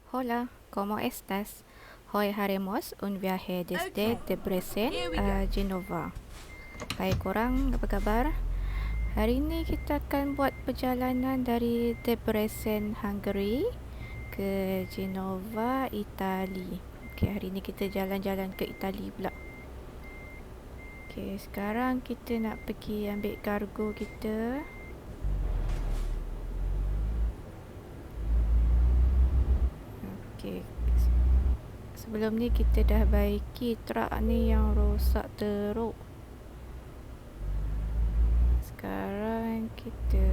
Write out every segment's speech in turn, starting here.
Hola, ¿cómo estás? Hoy haremos un viaje desde Okay, Debrecen here we a go. Genova. Hai korang, apa khabar? Hari ini kita akan buat perjalanan dari Debrecen, Hungary ke Genova, Itali. Okey, hari ini kita jalan-jalan ke Itali pula. Okey, sekarang kita nak pergi ambil kargo kita. Okey. Sebelum ni kita dah baiki truk ni yang rosak teruk. Sekarang kita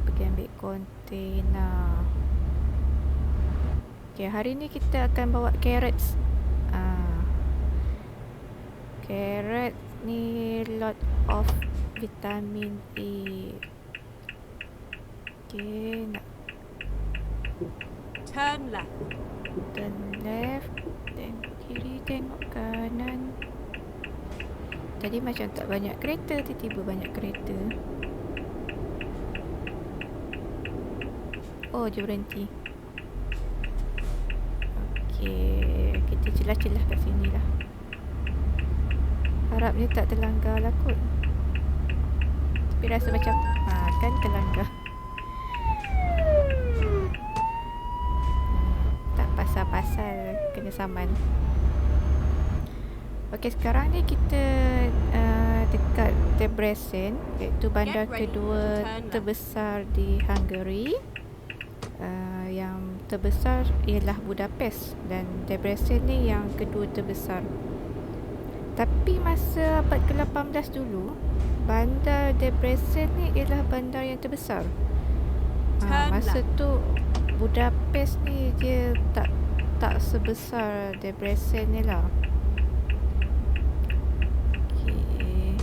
pergi ambil kontena. Okay, hari ni kita akan bawa carrots. Carrot ni lot of vitamin A. Okay, nak Turn left. turn left, tengok kiri, tengok kanan. Tadi macam tak banyak kereta, tiba-tiba banyak kereta. Oh, dia berhenti. Okay, kita celah-celah kat sini lah. Harapnya tak terlanggar lah kot. Tapi rasa macam kan terlanggar. Tak pasal-pasal kena saman. Okey, sekarang ni kita dekat Debrecen, iaitu bandar kedua terbesar di Hungary. Yang terbesar ialah Budapest dan Debrecen ni yang kedua terbesar. Tapi masa abad ke-18 dulu, bandar Debrecen ni ialah bandar yang terbesar. Masa tu Budapest ni dia tak sebesar Debrecen ni lah. Okay.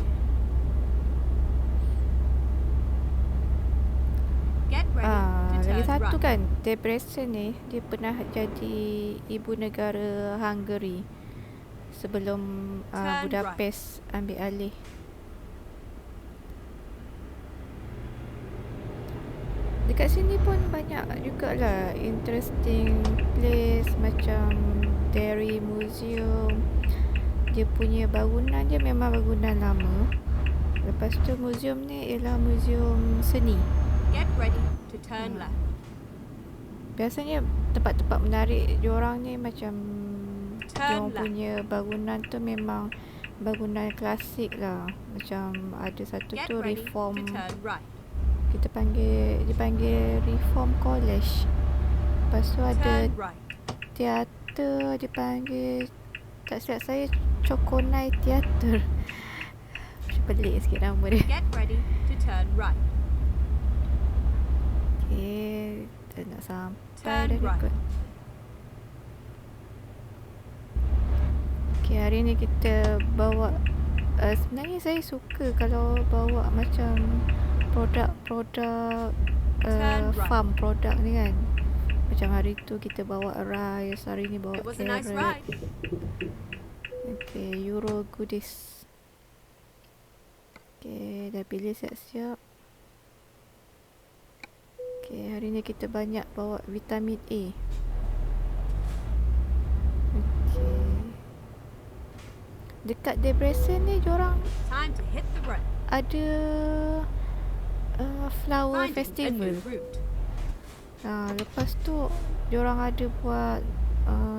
Lagi satu kan, Debrecen ni dia pernah jadi ibu negara Hungary sebelum Budapest ambil alih. Dekat sini pun banyak jugalah interesting place macam Dairy Museum. Dia punya bangunan dia memang bangunan lama. Lepas tu museum ni ialah museum seni. Get ready to turn left. Biasanya tempat-tempat menarik diorang ni macam diorang left. punya bangunan tu memang bangunan klasik lah. Macam ada satu Get tu ready reform. to turn right. Dipanggil Reform College. Lepas tu ada Turn right. teater dipanggil, tak silap saya, Cokonai Theater. Macam pelik sikit nama dia. Get ready to turn right. Okay, kita nak sampai Turn dah right. kot. Okay, hari ni kita bawa sebenarnya saya suka kalau bawa macam produk-produk farm produk ni kan. Macam hari tu kita bawa rice, hari ni bawa It was a carrot. nice ride. Okay, Euro goodies. Okay, dah pilih siap-siap. Okay, hari ni kita banyak bawa vitamin A. Okay. Dekat Debrecen ni diorang Time to hit the road. ada flower Finding a festival. new route. Lepas tu diorang ada buat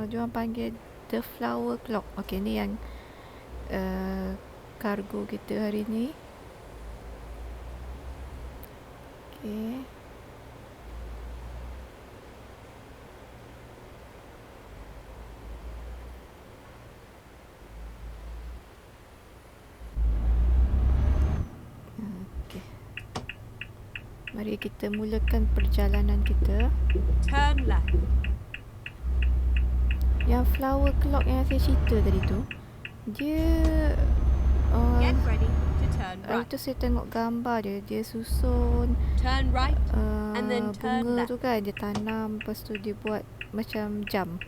diorang panggil the flower clock. Okay, ni yang kargo kita hari ni. Okay. Mari kita mulakan perjalanan kita. Turn left. Yang flower clock yang saya cerita tadi tu, dia Get ready to turn hari right. tu saya tengok gambar dia susun Turn right and then turn bunga left. tu kan, dia tanam, lepas tu dia buat macam jam.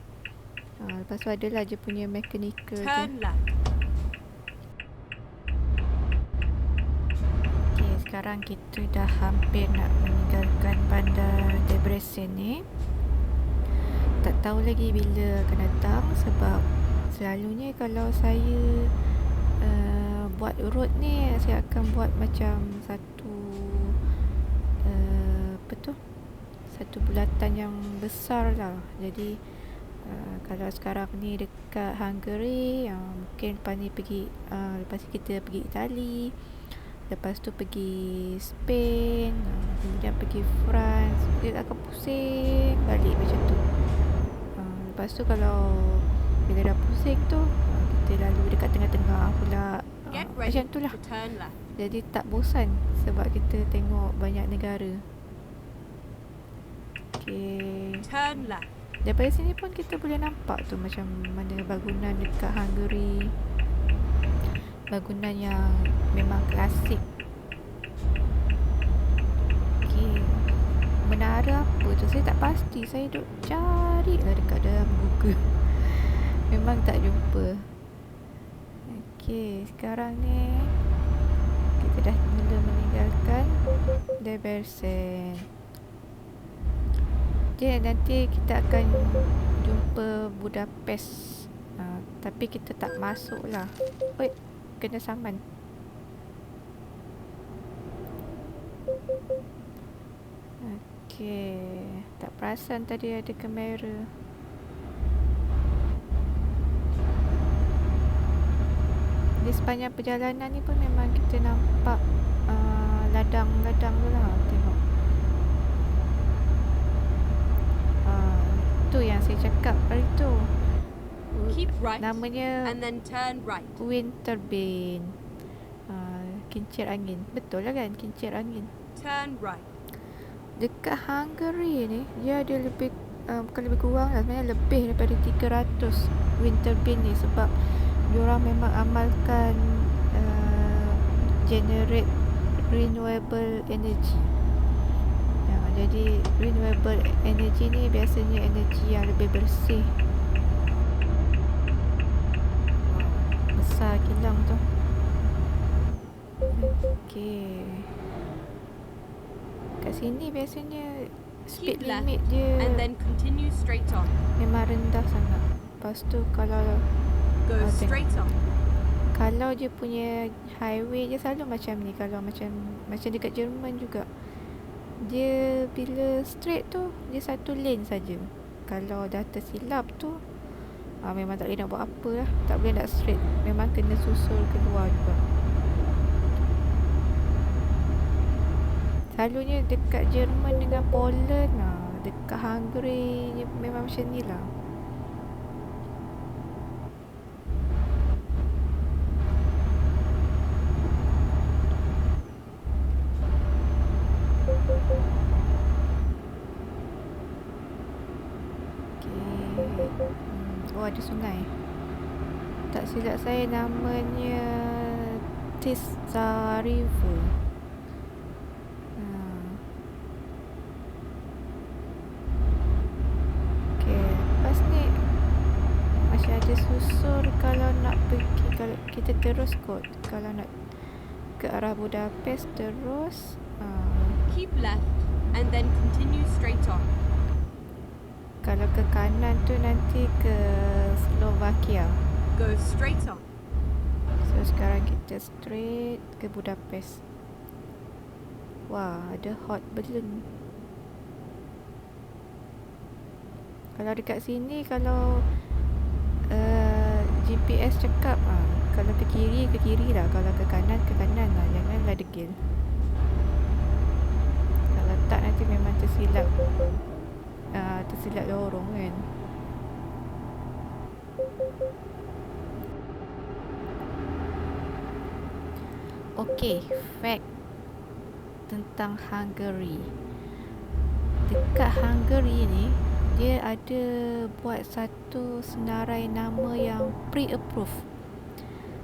Lepas tu adalah dia punya mechanical tu. Turn left. Okay, sekarang kita dah hampir nak meninggalkan bandar Debrecen ni. tak tahu lagi bila akan datang, sebab selalunya kalau saya buat road ni, saya akan buat macam satu bulatan yang besar lah. Jadi kalau sekarang ni dekat Hungary, mungkin lepas ni pergi lepas ni kita pergi Itali, lepas tu pergi Spain, kemudian pergi France. Dia akan pusing balik macam tu. Lepas tu kalau bila dah pusing tu, kita lalu dekat tengah-tengah pula. Get Macam ready tu lah. to turn left. Jadi tak bosan sebab kita tengok banyak negara. Okay. Turn left. Daripada sini pun kita boleh nampak tu macam mana bangunan dekat Hungary. Bangunan yang memang klasik. Okay. Menara apa tu? Saya tak pasti. Saya duk cari lah dekat dalam Google. Memang tak jumpa. Okay, sekarang ni kita dah mula meninggalkan Debrecen. Okay, nanti kita akan jumpa Budapest. Tapi kita tak masuk lah. Oi, kena saman. Okay, tak perasan tadi ada kamera. Di sepanjang perjalanan ni pun memang kita nampak ladang-ladang tu lah. Tengok. Tu yang saya cakap hari tu. Keep right. Namanya And then turn right. wind turbine. Kincir angin. Betul lah kan? Kincir angin. Turn right. Dekat Hungary ni, dia ada lebih bukan lebih kurang lah, sebenarnya lebih daripada 300 wind turbine ni, sebab diorang memang amalkan generate renewable energy. Jadi renewable energy ni biasanya energy yang lebih bersih. Besar kilang tu. Okay. Kat sini biasanya speed Keep left limit dia and then continue straight on. memang rendah sangat. Lepas tu kalau Go straight on. kalau dia punya highway dia selalu macam ni. Kalau macam dekat Jerman juga, dia bila straight tu dia satu lane saja. Kalau dah tersilap tu memang tak boleh nak buat apa lah. Tak boleh nak straight, memang kena susul keluar juga. Selalunya dekat Jerman dengan Poland, dekat Hungary memang macam ni lah. Oh, ada sungai. Tak silap saya namanya Tisza River. Okay, lepas ni masih ada susur kalau nak pergi. Kalau kita terus kot, kalau nak ke arah Budapest terus Keep left and then continue straight on. kalau ke kanan tu nanti ke Slovakia. Go straight on. So sekarang kita straight ke Budapest. Wah, ada hot balloon. Kalau dekat sini, kalau GPS cakap kalau ke kiri lah, kalau ke kanan lah, janganlah degil. Kalau tak nanti memang tersilap lorong kan. Okay, fact tentang Hungary. Dekat Hungary ni, dia ada buat satu senarai nama yang pre-approved.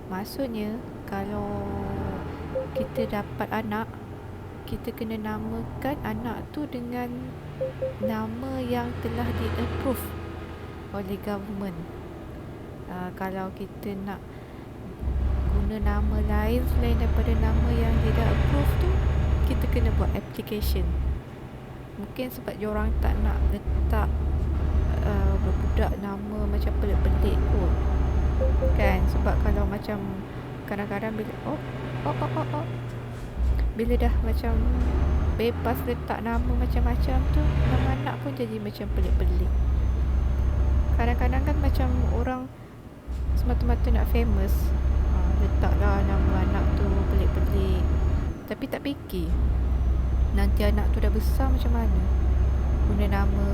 Maksudnya, kalau kita dapat anak, kita kena namakan anak tu dengan nama yang telah di-approve oleh government. Kalau kita nak guna nama lain selain daripada nama yang dia dah approve tu, kita kena buat application. Mungkin sebab diorang tak nak letak budak nama macam pelik-pelik kot kan. Sebab kalau macam kadang-kadang bila bila dah macam bebas letak nama macam-macam tu, nama anak pun jadi macam pelik-pelik. Kadang-kadang kan macam orang semata-mata nak famous, letaklah nama anak tu pelik-pelik, tapi tak fikir nanti anak tu dah besar macam mana. Guna nama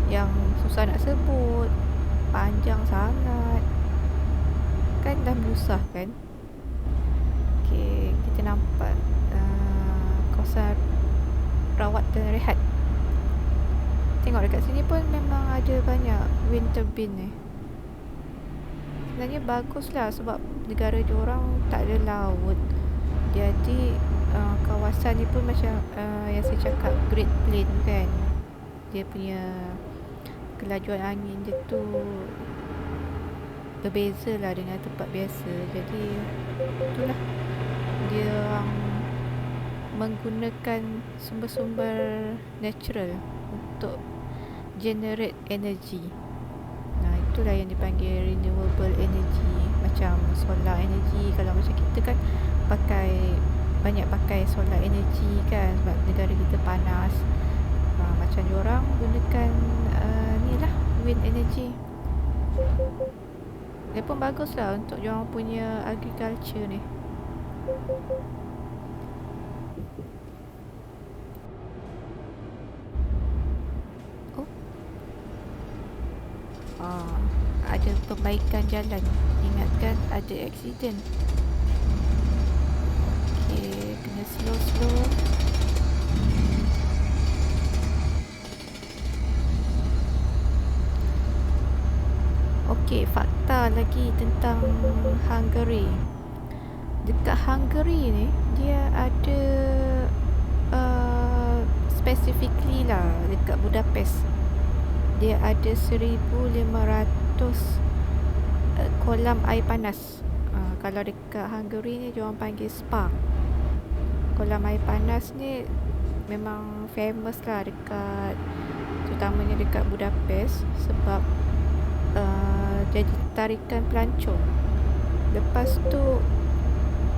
yang susah nak sebut, panjang sangat, kan dah menyusahkan. Okay, kita nampak kawasan rawat dan rehat. Tengok dekat sini pun memang ada banyak wind turbine ni. Sebenarnya baguslah sebab negara diorang tak ada laut. Jadi kawasan ni pun macam yang saya cakap Great Plain kan. Dia punya kelajuan angin dia tu berbeza lah dengan tempat biasa. Jadi itulah dia orang menggunakan sumber-sumber natural untuk generate energy. Nah, itulah yang dipanggil renewable energy. Macam solar energy, kalau macam kita kan banyak pakai solar energy kan sebab negara kita panas. Macam diorang gunakan ni lah, wind energy. Dia pun bagus lah untuk diorang punya agriculture ni. Ada perbaikan jalan. Ingatkan ada accident. Okay, kena slow-slow. Okay, fakta lagi tentang Hungary. Dekat Hungary ni, dia ada specifically lah dekat Budapest. Dia ada 1,500 kolam air panas. Kalau dekat Hungary ni diorang panggil spa. Kolam air panas ni memang famous lah dekat, terutamanya dekat Budapest sebab jadi tarikan pelancong. Lepas tu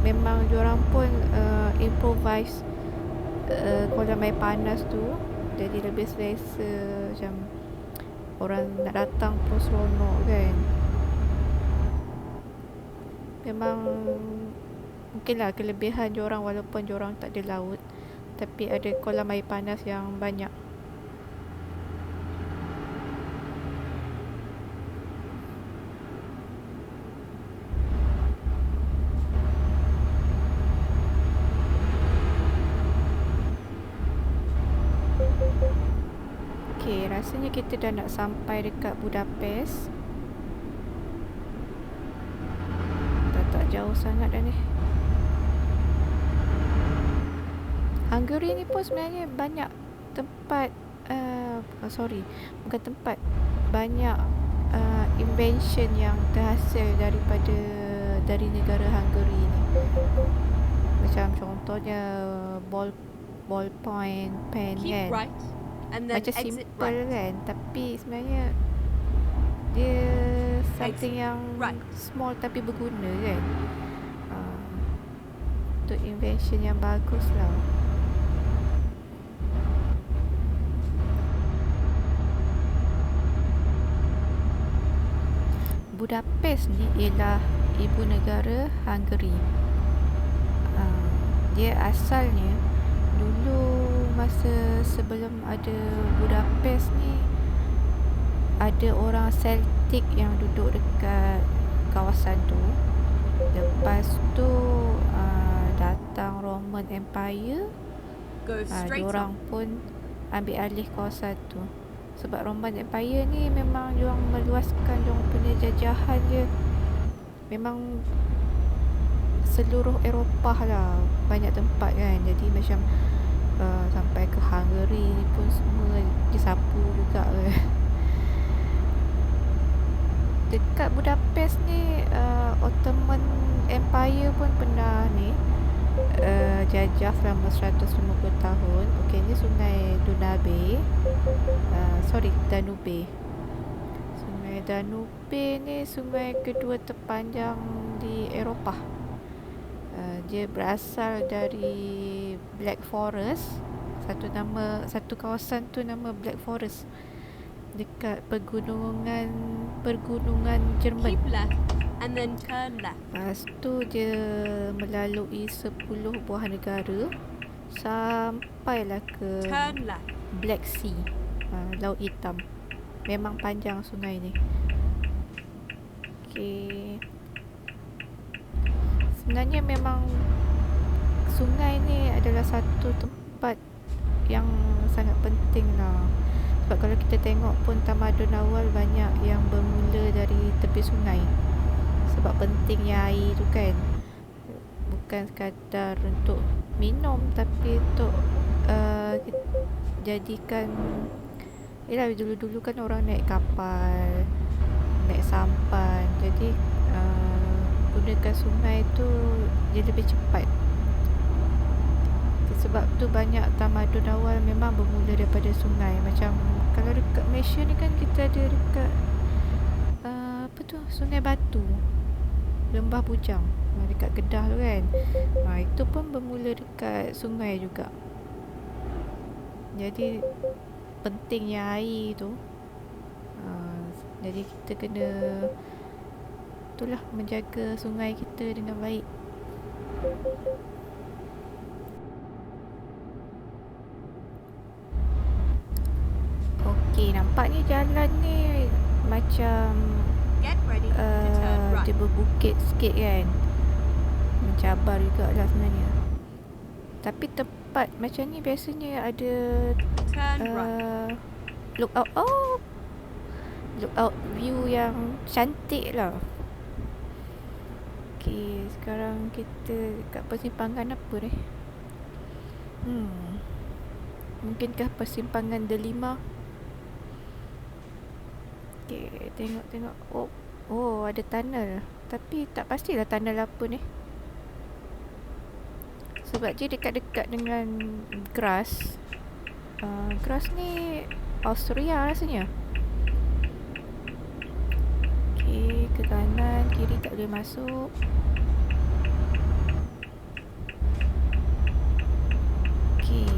memang diorang pun improvise kolam air panas tu jadi lebih selesa, macam orang nak datang pun seronok kan. Memang mungkinlah kelebihan diorang walaupun diorang tak ada laut, tapi ada kolam air panas yang banyak. Okay, rasanya kita dah nak sampai dekat Budapest. Tak jauh sangat dah ni. Hungary ni pun sebenarnya banyak tempat bukan tempat, banyak invention yang terhasil dari negara Hungary ni. Macam contohnya ballpoint pen kan. Right, and then Macam exit simple right. kan, tapi sebenarnya dia something yang right. small tapi berguna kan. Untuk invention yang bagus lah. Budapest ni ialah ibu negara Hungary. Dia asalnya dulu masa sebelum ada Budapest ni, ada orang Celtic yang duduk dekat kawasan tu. Lepas tu datang Roman Empire. Go straight Diorang on. pun ambil alih kawasan tu. Sebab Roman Empire ni memang diorang meluaskan diorang punya jajahan dia. Memang seluruh Eropah lah, banyak tempat kan. Jadi macam sampai ke Hungary ni pun semua disapu juga kan. Dekat Budapest ni Ottoman Empire pun pernah ni jajah selama 150 tahun. Okey, ni sungai Danube. Danube ni sungai kedua terpanjang di Eropah. Dia berasal dari Black Forest. Satu kawasan tu nama Black Forest dekat pergunungan Jerman. Keep left and then turn left. Lepas tu dia melalui 10 buah negara sampailah ke Turn left. Black Sea, Laut Hitam. Memang panjang sungai ni. Okay. Sebenarnya memang sungai ni adalah satu tempat yang sangat penting lah. Sebab kalau kita tengok pun tamadun awal banyak yang bermula dari tepi sungai. Sebab pentingnya air tu kan. Bukan sekadar untuk minum, tapi untuk jadikan, yelah dulu-dulu kan orang naik kapal, naik sampan. Jadi gunakan sungai tu dia lebih cepat. Sebab tu banyak tamadun awal memang bermula daripada sungai. Macam kalau dekat Malaysia ni kan kita ada dekat apa tu, Sungai Batu, Lembah Bujang, dekat Kedah tu kan. Itu pun bermula dekat sungai juga. Jadi pentingnya air tu. Jadi kita kena itulah menjaga sungai kita dengan baik. Okey, nampaknya jalan ni macam Get ready to turn right. dia berbukit sikit kan. Mencabar jugalah sebenarnya. Tapi tempat macam ni biasanya ada Turn right. lookout view yang cantik lah. Okay, sekarang kita dekat persimpangan apa ni? Mungkinkah persimpangan Delima? Okay, tengok. Oh, ada tunnel. Tapi tak pastilah tunnel apa ni. Sebab dia dekat-dekat dengan Graz. Graz ni Austria rasanya. Okay, ke kanan, kiri tak boleh masuk. Okay.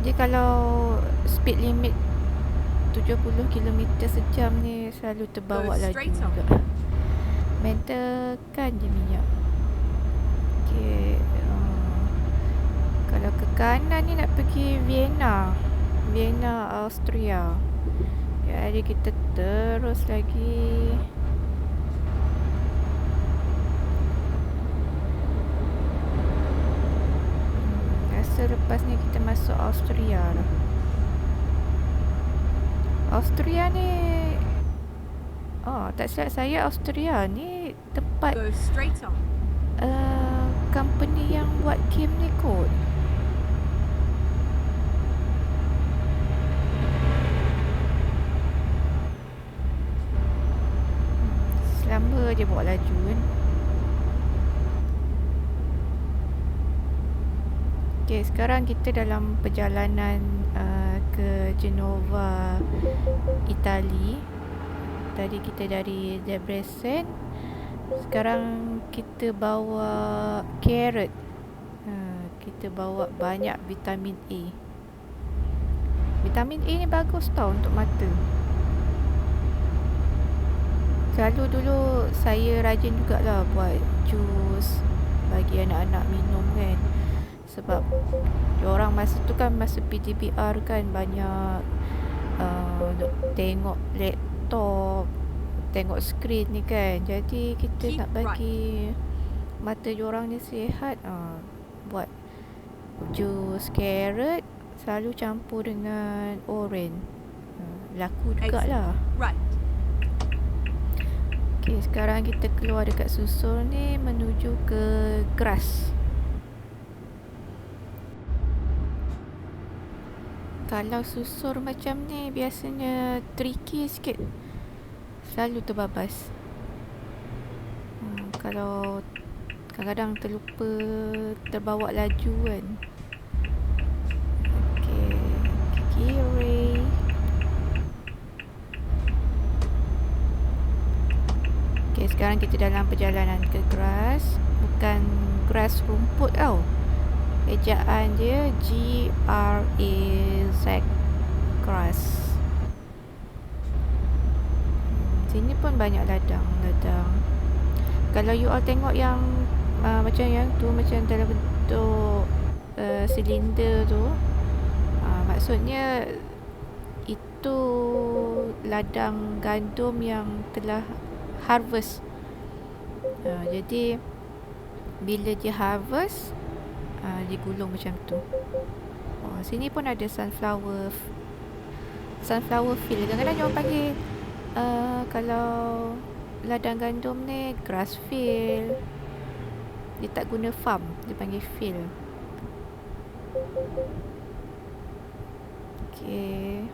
Dia kalau speed limit 70 km sejam ni selalu terbawa Go laju straight on. juga. Main tekan je minyak. Okay. Kalau ke kanan ni nak pergi Vienna, Austria. Jadi kita terus lagi. Rasa lepas ni kita masuk Austria lah. Austria ni, tak silap saya Austria ni tempat Go straight on. company yang buat game ni kot. Selamba je bawa laju kan. Okay, sekarang kita dalam perjalanan ke Genova, Itali. Tadi kita dari Debrecen. Sekarang kita bawa carrot. Kita bawa banyak vitamin A. Vitamin A ni bagus tau untuk mata. Selalu dulu saya rajin jugalah buat jus bagi anak-anak minum kan. Sebab diorang masa tu kan masa PTBR kan banyak tengok laptop, tengok skrin ni kan. Jadi kita nak bagi mata diorang ni sihat, buat jus carrot selalu campur dengan oren. Laku jugalah. Right. Okay, sekarang kita keluar dekat Susur ni menuju ke Graz. Kalau susur macam ni biasanya tricky sikit. Selalu terbabas. Kalau kadang-kadang terlupa terbawa laju kan. Okay. sekarang kita dalam perjalanan ke grass. Bukan grass rumput tau. Ejaan dia G-R-A-Z, grass. Sini pun banyak ladang. Kalau you all tengok yang macam yang tu, macam dalam bentuk silinder tu, maksudnya itu ladang gandum yang telah harvest. Jadi bila dia harvest, digulung macam tu. Sini pun ada sunflower field. Kadang-kadang dia orang panggil kalau ladang gandum ni grass field. Dia tak guna farm, dia panggil field. Okay.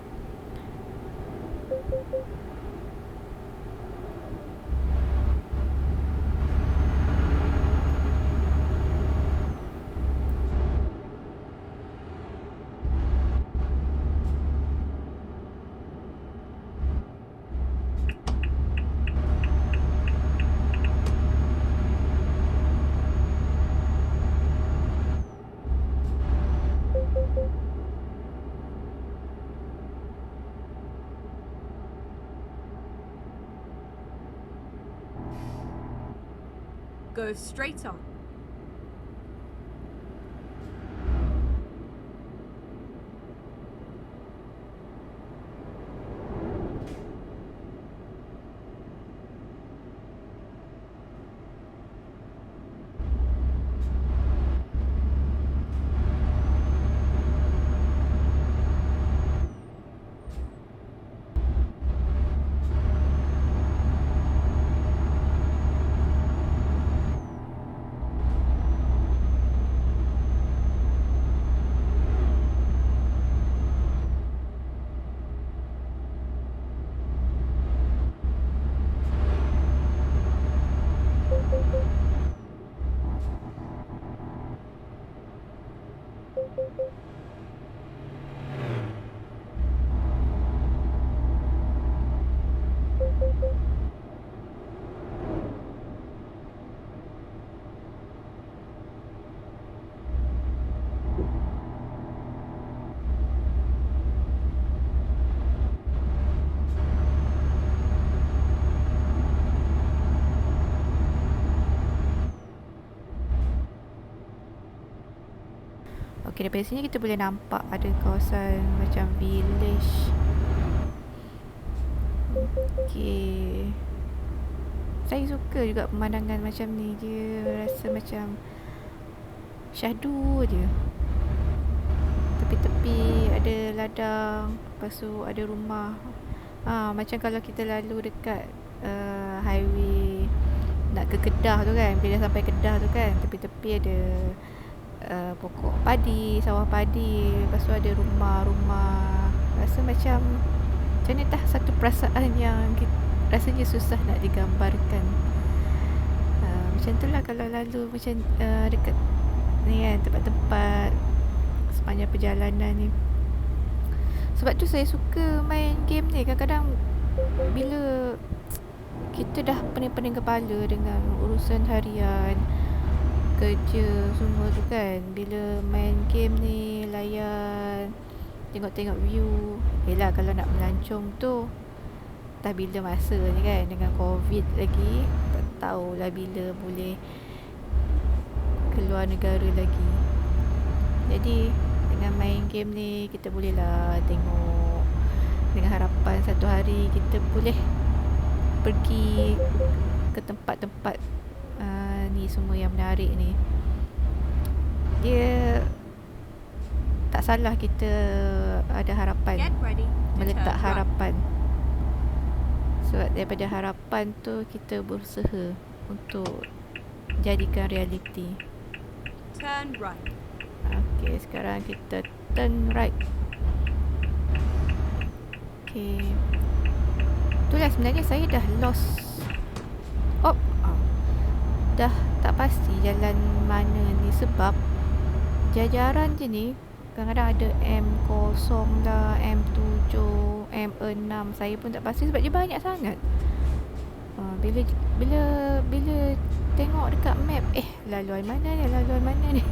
Go straight on. Okay, daripada sini kita boleh nampak ada kawasan macam village. Okay, saya suka juga pemandangan macam ni. Dia rasa macam syahdu je. Tepi-tepi ada ladang, lepas tu ada rumah. Macam kalau kita lalu dekat highway nak ke Kedah tu kan, bila sampai Kedah tu kan, tepi-tepi ada pokok padi, sawah padi, lepas tu ada rumah-rumah. Rasa macam ni dah satu perasaan yang rasanya susah nak digambarkan. Macam tu lah kalau lalu macam dekat ni kan, tempat-tempat sepanjang perjalanan ni. Sebab tu saya suka main game ni. Kadang-kadang bila kita dah pening-pening kepala dengan urusan harian, kerja semua tu kan, bila main game ni, layan, tengok-tengok view. Yelah, kalau nak melancong tu dah bila masa ni kan, dengan COVID lagi, tak tahulah bila boleh keluar negara lagi. Jadi dengan main game ni, kita bolehlah tengok, dengan harapan satu hari kita boleh pergi ke tempat-tempat ni semua yang menarik ni. Dia tak salah kita ada harapan, meletak harapan. Sebab daripada harapan tu kita berusaha untuk jadikan realiti. Turn right. Okay, sekarang kita turn right. Okay, itulah sebenarnya saya dah lost. Dah tak pasti jalan mana ni, sebab jajaran je ni kadang-kadang ada M0 lah, M7, M6. Saya pun tak pasti sebab dia banyak sangat. Bila bila bila tengok dekat map, laluan mana ni.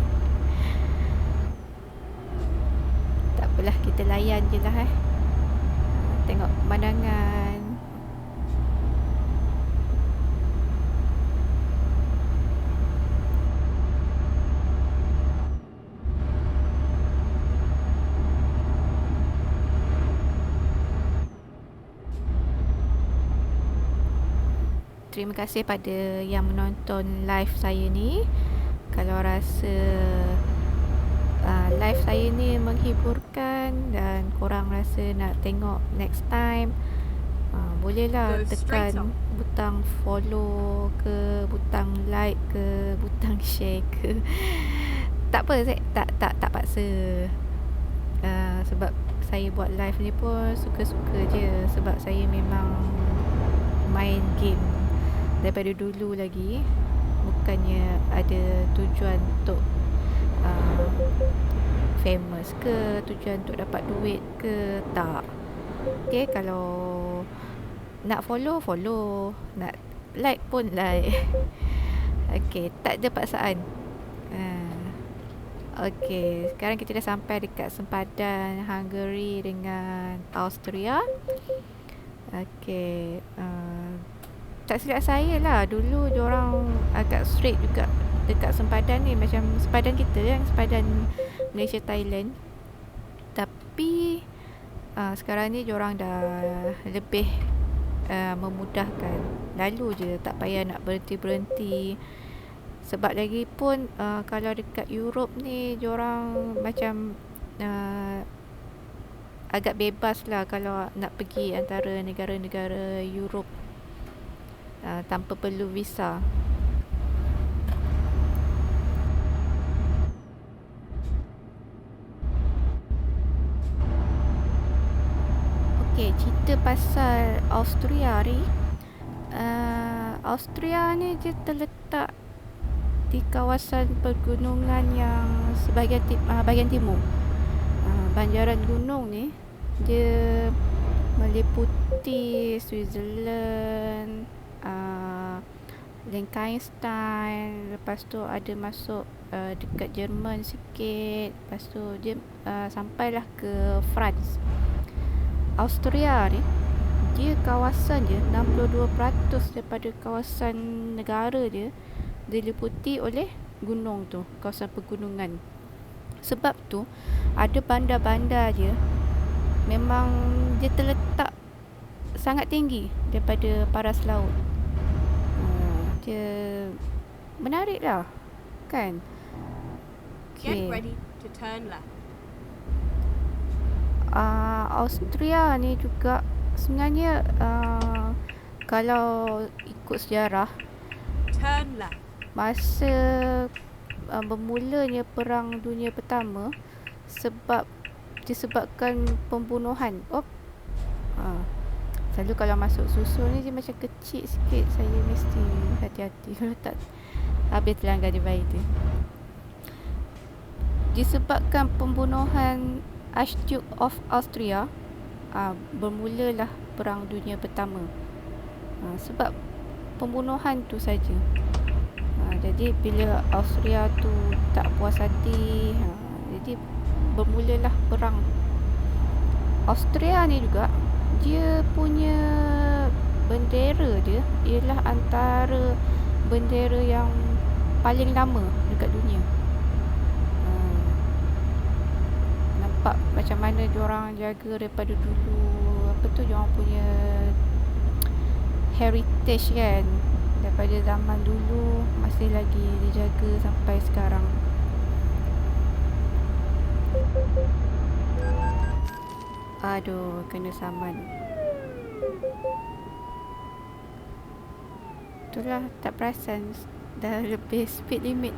Tak apalah, kita layan je lah tengok pemandangan. Terima kasih pada yang menonton live saya ni. Kalau rasa live saya ni menghiburkan dan korang rasa nak tengok next time, bolehlah tekan butang follow ke, butang like ke, butang share ke. Tak apa, saya tak paksa. Sebab saya buat live ni pun suka-suka je. Sebab saya memang main game daripada dulu lagi. Bukannya ada tujuan untuk famous ke, tujuan untuk dapat duit ke, tak. Okay, kalau nak follow, nak like pun like. Okay, tak ada paksaan. Okay, sekarang kita dah sampai dekat sempadan Hungary dengan Austria. Okay, tak silap saya lah, dulu diorang agak strict juga dekat sempadan ni, macam sempadan kita kan, sempadan Malaysia Thailand. Tapi sekarang ni diorang dah lebih memudahkan, lalu je, tak payah nak berhenti-berhenti. Sebab lagi pun kalau dekat Europe ni diorang macam agak bebas lah kalau nak pergi antara negara-negara Europe tanpa perlu visa. Okay, cerita pasal Austria ni. Austria ni dia terletak di kawasan pergunungan yang bahagian timur. Banjaran gunung ni dia meliputi Switzerland, Liechtenstein, lepas tu ada masuk dekat Jerman sikit, lepas tu dia sampailah ke France. Austria ni dia kawasan je 62% daripada kawasan negara dia diliputi oleh gunung tu, kawasan pegunungan. Sebab tu ada bandar-bandar dia memang dia terletak sangat tinggi daripada paras laut. Dia menarik lah kan. Get ready to turn left. Austria ni juga sebenarnya kalau ikut sejarah, turn left. Masa bermulanya Perang Dunia Pertama disebabkan pembunuhan. Selalu kalau masuk susun ni dia macam kecil sikit, saya mesti hati-hati kalau tak habis telanggar dia bayi tu. Disebabkan pembunuhan Archduke of Austria, bermulalah Perang Dunia Pertama. Sebab pembunuhan tu saja. Jadi bila Austria tu tak puas hati, jadi bermulalah perang. Austria ni juga dia punya bendera dia ialah antara bendera yang paling lama dekat dunia. Nampak macam mana diorang jaga daripada dulu, apa tu, diorang punya heritage kan, daripada zaman dulu masih lagi dijaga sampai sekarang. Aduh, kena saman. Itulah, tak perasan dah lebih speed limit.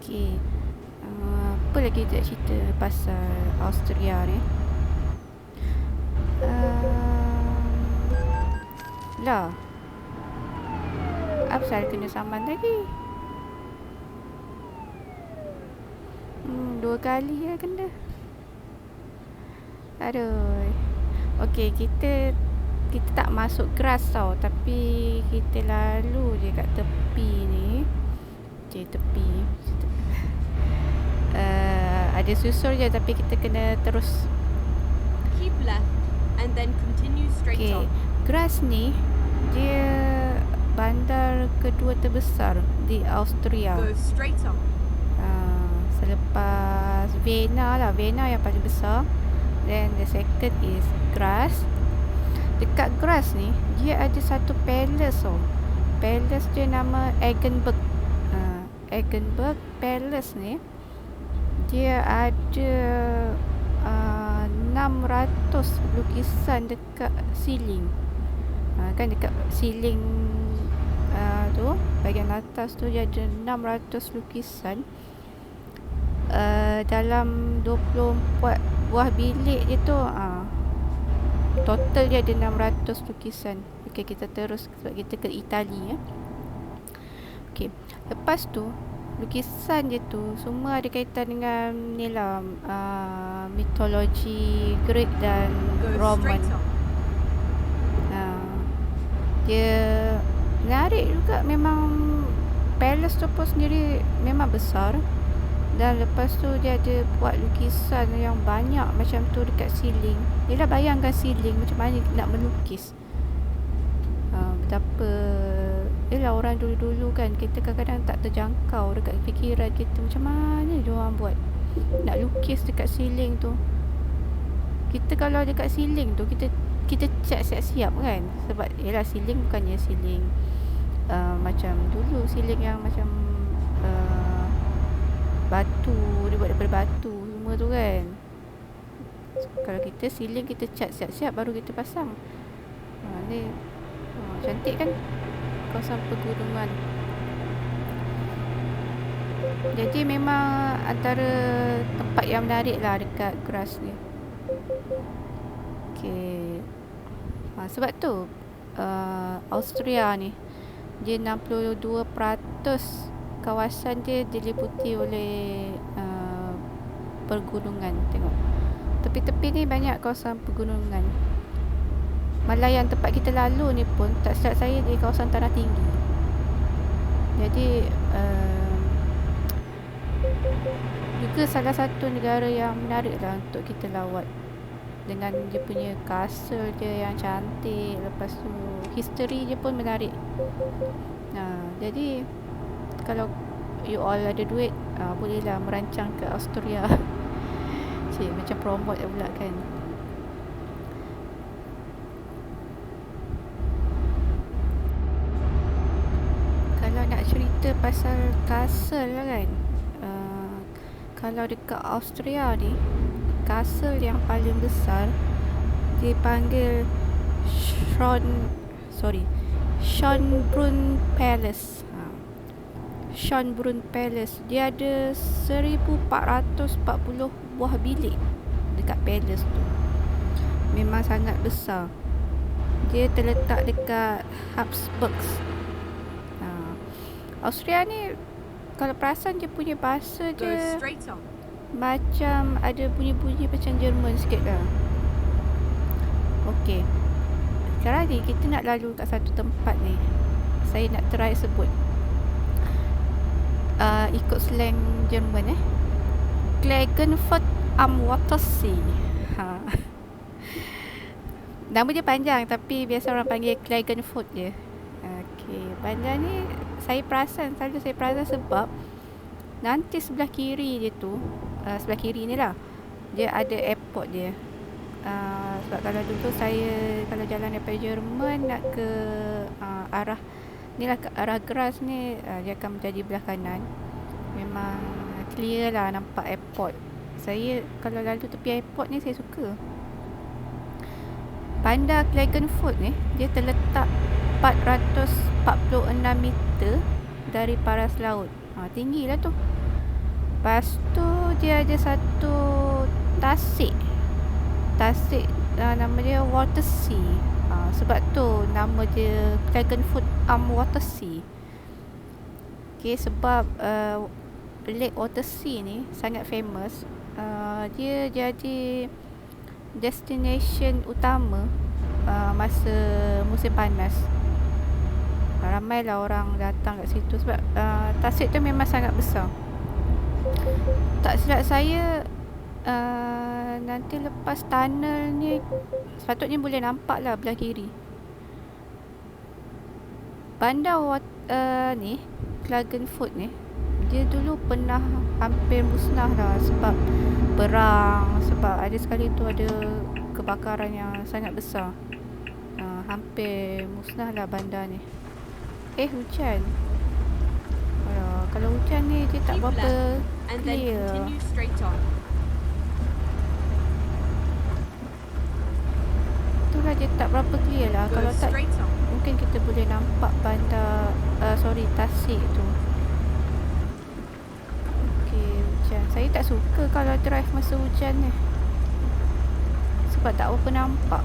Okay, apa lagi nak cerita pasal Austria ni? Lah, apasal kena saman lagi? 2 kali lah kena. Aduh. Okey, kita tak masuk grass tau, tapi kita lalu je kat tepi ni. Tepi. Ada susur je tapi kita kena terus. Keep left and then continue straight Okey, on. Graz ni dia bandar kedua terbesar di Austria. Go straight on. Selepas Vienna lah, Vienna yang paling besar. Then the second is Graz. Dekat Graz ni dia ada satu palace tau. Palace dia nama Eggenberg. Eggenberg Palace ni dia ada 600 lukisan dekat ceiling. Kan dekat ceiling tu bahagian atas tu dia ada 600 lukisan. Dalam 24 buah bilik je tu, total dia ada 600 lukisan. Okey, kita terus sebab kita ke Itali ya. Okey, lepas tu lukisan je tu semua ada kaitan dengan ni lah, mitologi Greek dan Go Roman. straight on. Dia menarik juga. Memang palace tu pun sendiri memang besar. Dan lepas tu dia ada buat lukisan yang banyak macam tu dekat ceiling. Yelah, bayangkan ceiling macam mana nak melukis. Betapa yelah orang dulu-dulu kan, kita kadang-kadang tak terjangkau dekat fikiran kita macam mana dia orang buat nak lukis dekat ceiling tu. Kita kalau dekat ceiling tu kita cat siap-siap kan, sebab yelah ceiling bukannya ceiling macam dulu, ceiling yang macam batu, dia buat daripada batu semua tu kan. Kalau kita ceiling kita cat siap-siap baru kita pasang. Ni cantik kan kawasan pegunungan. Jadi memang antara tempat yang menarik lah dekat Graz ni. Okay. Sebab tu Austria ni dia 62% kawasan dia diliputi oleh pergunungan. Tengok tepi-tepi ni banyak kawasan pergunungan. Malah yang tempat kita lalu ni pun tak silap saya di kawasan tanah tinggi. Jadi juga salah satu negara yang menarik lah untuk kita lawat, dengan dia punya castle dia yang cantik. Lepas tu history dia pun menarik. Jadi kalau you all ada duit, bolehlah merancang ke Austria. Cik, macam promote pula kan. Kalau nak cerita pasal castle lah kan, kalau dekat Austria ni, castle yang paling besar dipanggil Schönbrunn Palace. Schönbrunn Palace dia ada 1440 buah bilik dekat palace tu. Memang sangat besar. Dia terletak dekat Habsburgs. Austria ni kalau perasan dia punya bahasa Go dia straight on. macam ada bunyi-bunyi macam Jerman sikit lah. Okey, sekarang ni kita nak lalu kat satu tempat ni. Saya nak try sebut ikut slang Jerman Klagenfurt am Wörthersee. Nama dia panjang tapi biasa orang panggil Klagenfurt je. Okey, bandar ni saya perasan sebab nanti sebelah kiri dia tu, sebelah kiri ni lah, dia ada airport dia. Sebab kalau dulu saya kalau jalan daripada Jerman nak ke arah ni lah, ke arah Graz ni, dia akan menjadi belah kanan. Memang clear lah nampak airport. Saya kalau lalu tepi airport ni saya suka. Bandar Klagenfurt ni dia terletak 446 meter dari paras laut. Tinggi lah tu. Lepas tu dia ada satu tasik, nama dia Wörthersee. Sebab tu nama dia Klagenfurt am Wörthersee. Okay, sebab Lake Wörthersee ni sangat famous. Dia jadi destination utama masa musim panas. Ramailah orang datang kat situ sebab tasik tu memang sangat besar. Tak silap saya nanti lepas tunnel ni sepatutnya boleh nampak lah belah kiri. Bandar ni Klagenfurt ni, dia dulu pernah hampir musnah lah sebab perang, sebab ada sekali tu ada kebakaran yang sangat besar. Hampir musnah lah bandar ni. Hujan. Kalau hujan ni dia tak Keep berapa left and then clear. continue straight on. Itulah dia tak berapa clear lah. Go Kalau tak, straight on. mungkin kita boleh nampak bandar Tasik tu. Okey, hujan. Saya tak suka kalau drive masa hujan ni, sebab tak berapa nampak.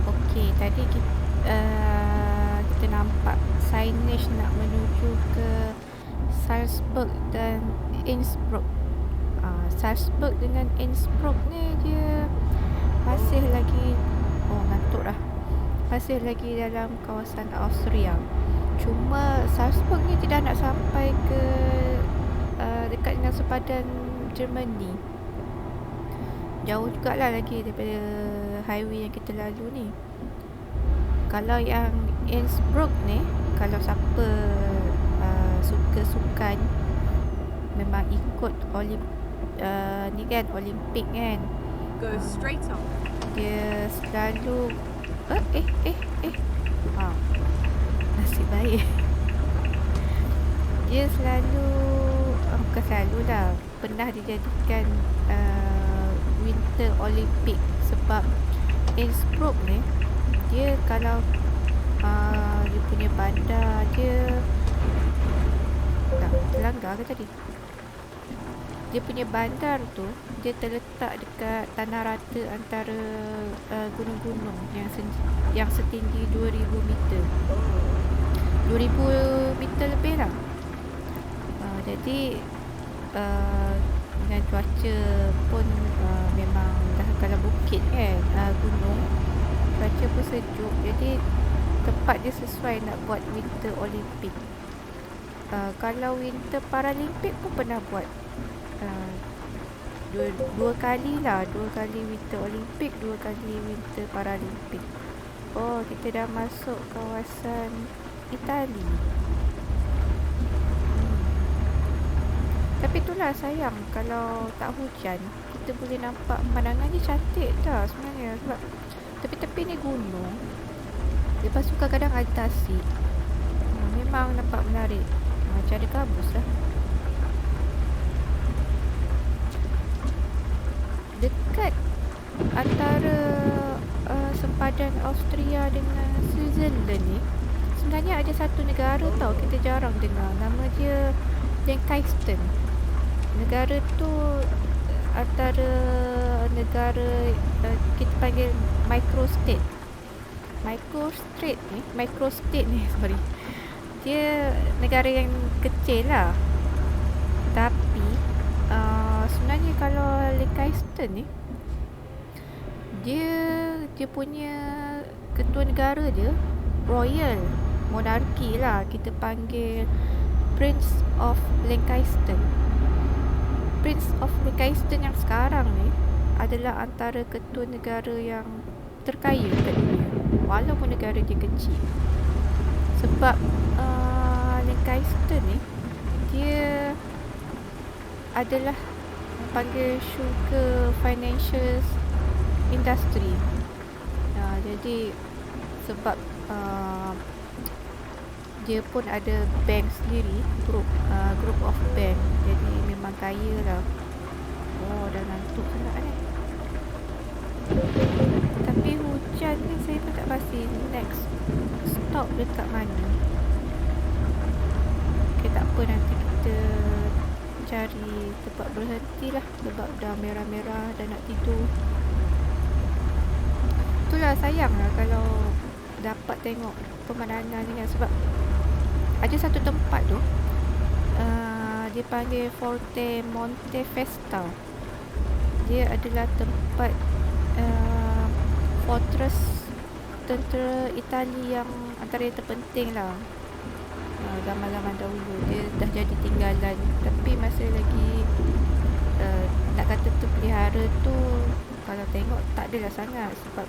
Okey, tadi kita nampak signage nak menuju ke Salzburg dan Innsbruck. Salzburg dengan Innsbruck ni dia masih lagi, ngantuk dah, masih lagi dalam kawasan Austria. Cuma Salzburg ni tidak nak sampai ke dekat dengan sepadan Germany. Jauh jugalah lagi daripada highway yang kita lalu ni. Kalau yang Innsbruck ni, kalau siapa suka sukan, memang ikut ni kan, Olimpik kan, Go straight on. dia selalu nasib baik. Dia selalu, bukan selalu lah, pernah dijadikan Winter Olympic. Sebab Innsbruck ni, dia kalau dia punya bandar dia terlanggar ke tadi? Dia punya bandar tu, dia terletak dekat tanah rata antara gunung-gunung yang setinggi 2000 meter. 2000 meter lebih lah. Jadi dengan cuaca pun memang dah kalau bukit kan, gunung, cuaca pun sejuk, jadi tempat dia sesuai nak buat Winter Olympic. Kalau Winter Paralympic pun pernah buat dua kali Winter Olympic, 2 kali Winter Paralympic. Kita dah masuk kawasan Itali. Tapi itulah sayang, kalau tak hujan kita boleh nampak pemandangan ni cantik dah sebenarnya, sebab tepi-tepi ni gunung, lepas tu kadang-kadang ada tasik. Memang nampak menarik, macam ada kabus lah. Dekat antara sempadan Austria dengan Switzerland ni, sebenarnya ada satu negara tau kita jarang dengar, nama dia Liechtenstein. Negara tu antara negara kita panggil microstate ni, sorry. Dia negara yang kecil lah. Tapi sebenarnya kalau Liechtenstein ni, dia punya ketua negara dia royal, monarki lah, kita panggil Prince of Liechtenstein. Prince of Liechtenstein yang sekarang ni adalah antara ketua negara yang terkaya kat dunia, walaupun negara dia kecil. Sebab Liechtenstein ni, dia adalah panggil sugar financial industry. Jadi sebab dia pun ada bank sendiri, group of bank, jadi memang kaya lah. Dah ngantuk sangat ni. Tapi hujan ni saya pun tak pasti next stop dekat mana. Okay, tak apa, nanti kita cari tempat berhenti lah sebab dah merah-merah dah nak tidur. Itulah sayang lah kalau dapat tengok pemandangan ni kan, sebab ada satu tempat tu dia panggil Forte Montefesta. Dia adalah tempat fortress tentera Itali yang antara yang terpenting lah zaman-zaman dahulu. Dia dah jadi tinggalan, tapi masih lagi nak kata terpelihara tu, kalau tengok tak adalah sangat, sebab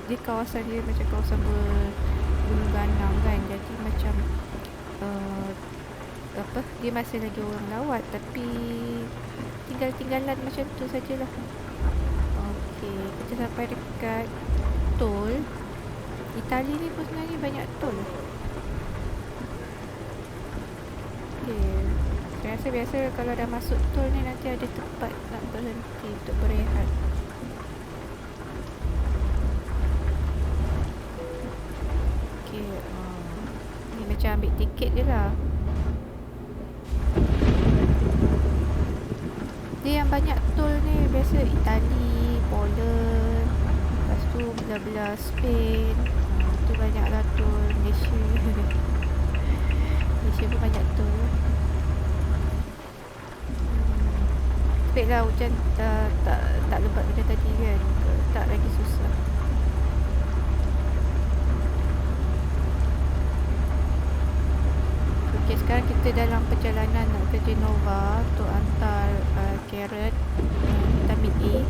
di kawasan dia macam kawasan bergunung ganang kan, jadi macam dia masih lagi orang lawat, tapi tinggal-tinggalan macam tu sajalah. Okey, kita sampai dekat tol. Itali ni pun sebenarnya banyak tol. Okey, biasa kalau dah masuk tol ni nanti ada tempat nak berhenti untuk berehat. Okey, ni macam ambil tiket je lah. Dia yang banyak tol ni biasa Itali, Poland, lepas tu belah-belah Spain. Tu banyaklah tol. Malaysia Malaysia pun banyak tol. Baiklah, hujan tak lebat macam tadi kan, tak lagi susah. Okay, sekarang kita dalam perjalanan nak ke Genova untuk hantar Karen vitamin A.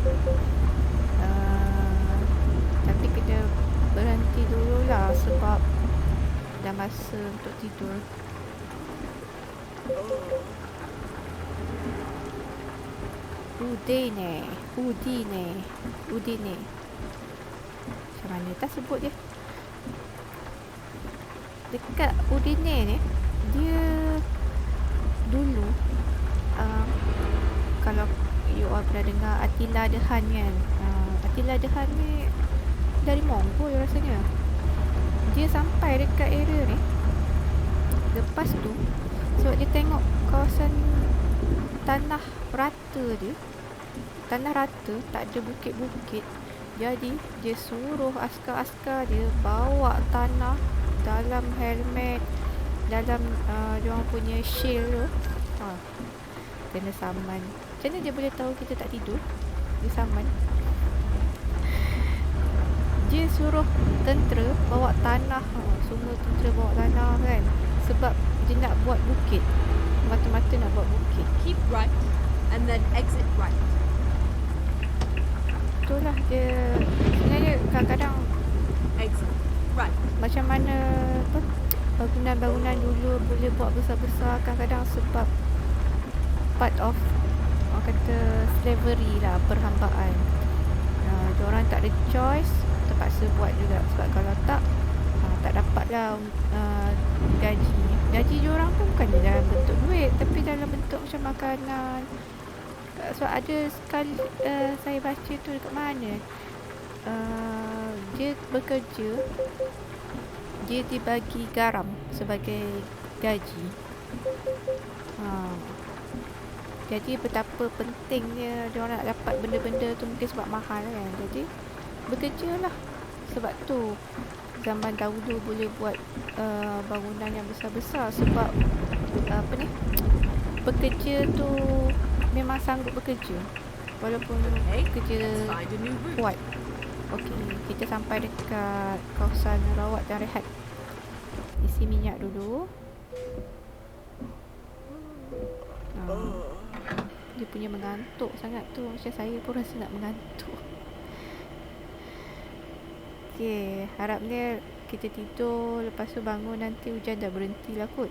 Tapi kena berhenti dulu lah sebab dah masa untuk tidur. Udine. Macam mana tak sebut dia? Dekat Udine ni, dia dulu kalau you all pernah dengar Attila the Hun kan, Attila the Hun ni dari Mongol rasanya. Dia sampai dekat area ni, lepas tu sebab dia tengok kawasan tanah rata dia, tanah rata, tak ada bukit-bukit, jadi dia suruh askar-askar dia bawa tanah dalam helmet, dalam diorang punya shield tu. Kena saman. Macam mana dia boleh tahu kita tak tidur? Dia saman. Dia suruh tentera bawa tanah. Semua tentera bawa tanah kan, sebab dia nak buat bukit. Mata-mata nak buat bukit. Keep right and then exit right. Itulah dia. Sebenarnya kadang-kadang Exit right. macam mana bangunan-bangunan dulu boleh buat besar-besar, kadang-kadang sebab part of orang kata slavery lah, perhambaan. Diorang tak ada choice, terpaksa buat juga, sebab kalau tak dapat lah gaji. Gaji diorang pun bukan dalam bentuk duit, tapi dalam bentuk macam makanan. So ada sekali saya baca tu dekat mana, dia bekerja, dia dibagi garam sebagai gaji. Jadi betapa pentingnya dia orang nak dapat benda-benda tu, mungkin sebab mahal kan. Jadi bekerjalah. Sebab tu zaman dahulu boleh buat bangunan yang besar-besar, sebab pekerja tu memang sanggup bekerja walaupun kerja kuat. Okey, kita sampai dekat kawasan rawat dan rehat. Isi minyak dulu. Dia punya mengantuk sangat tu. Macam saya pun rasa nak mengantuk. Okey, harapnya kita tidur, lepas tu bangun nanti hujan dah berhenti lah kot.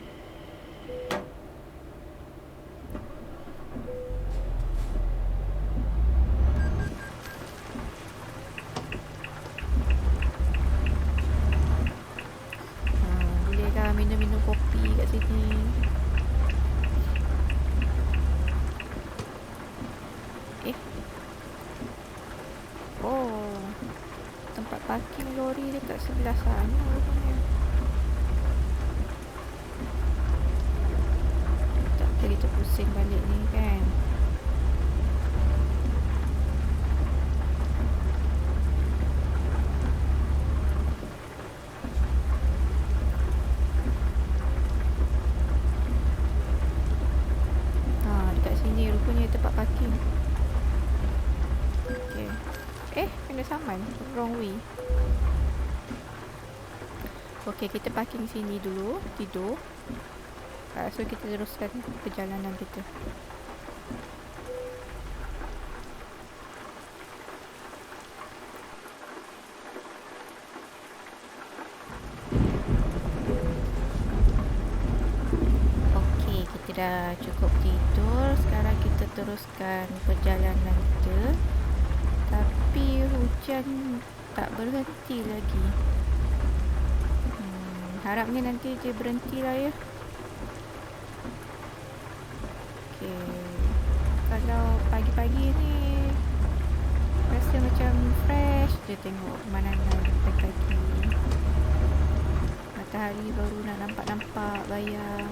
Bolehlah minum-minum kopi kat sini. Oh, sebelah sana rupanya. Tak kita pusing balik ni kan. Dekat sini rupanya tempat parking. Okay. Kena saman. Wrong way. Okay, kita parking sini dulu. Tidur. So kita teruskan perjalanan kita. Okay, kita dah cukup tidur. Sekarang kita teruskan perjalanan kita. Tapi hujan tak berhenti lagi. Harapnya nanti dia berhenti lah ya. Okay. Kalau pagi-pagi ni rasa macam fresh je tengok pemandangan pagi-pagi. Matahari baru nak nampak-nampak bayang.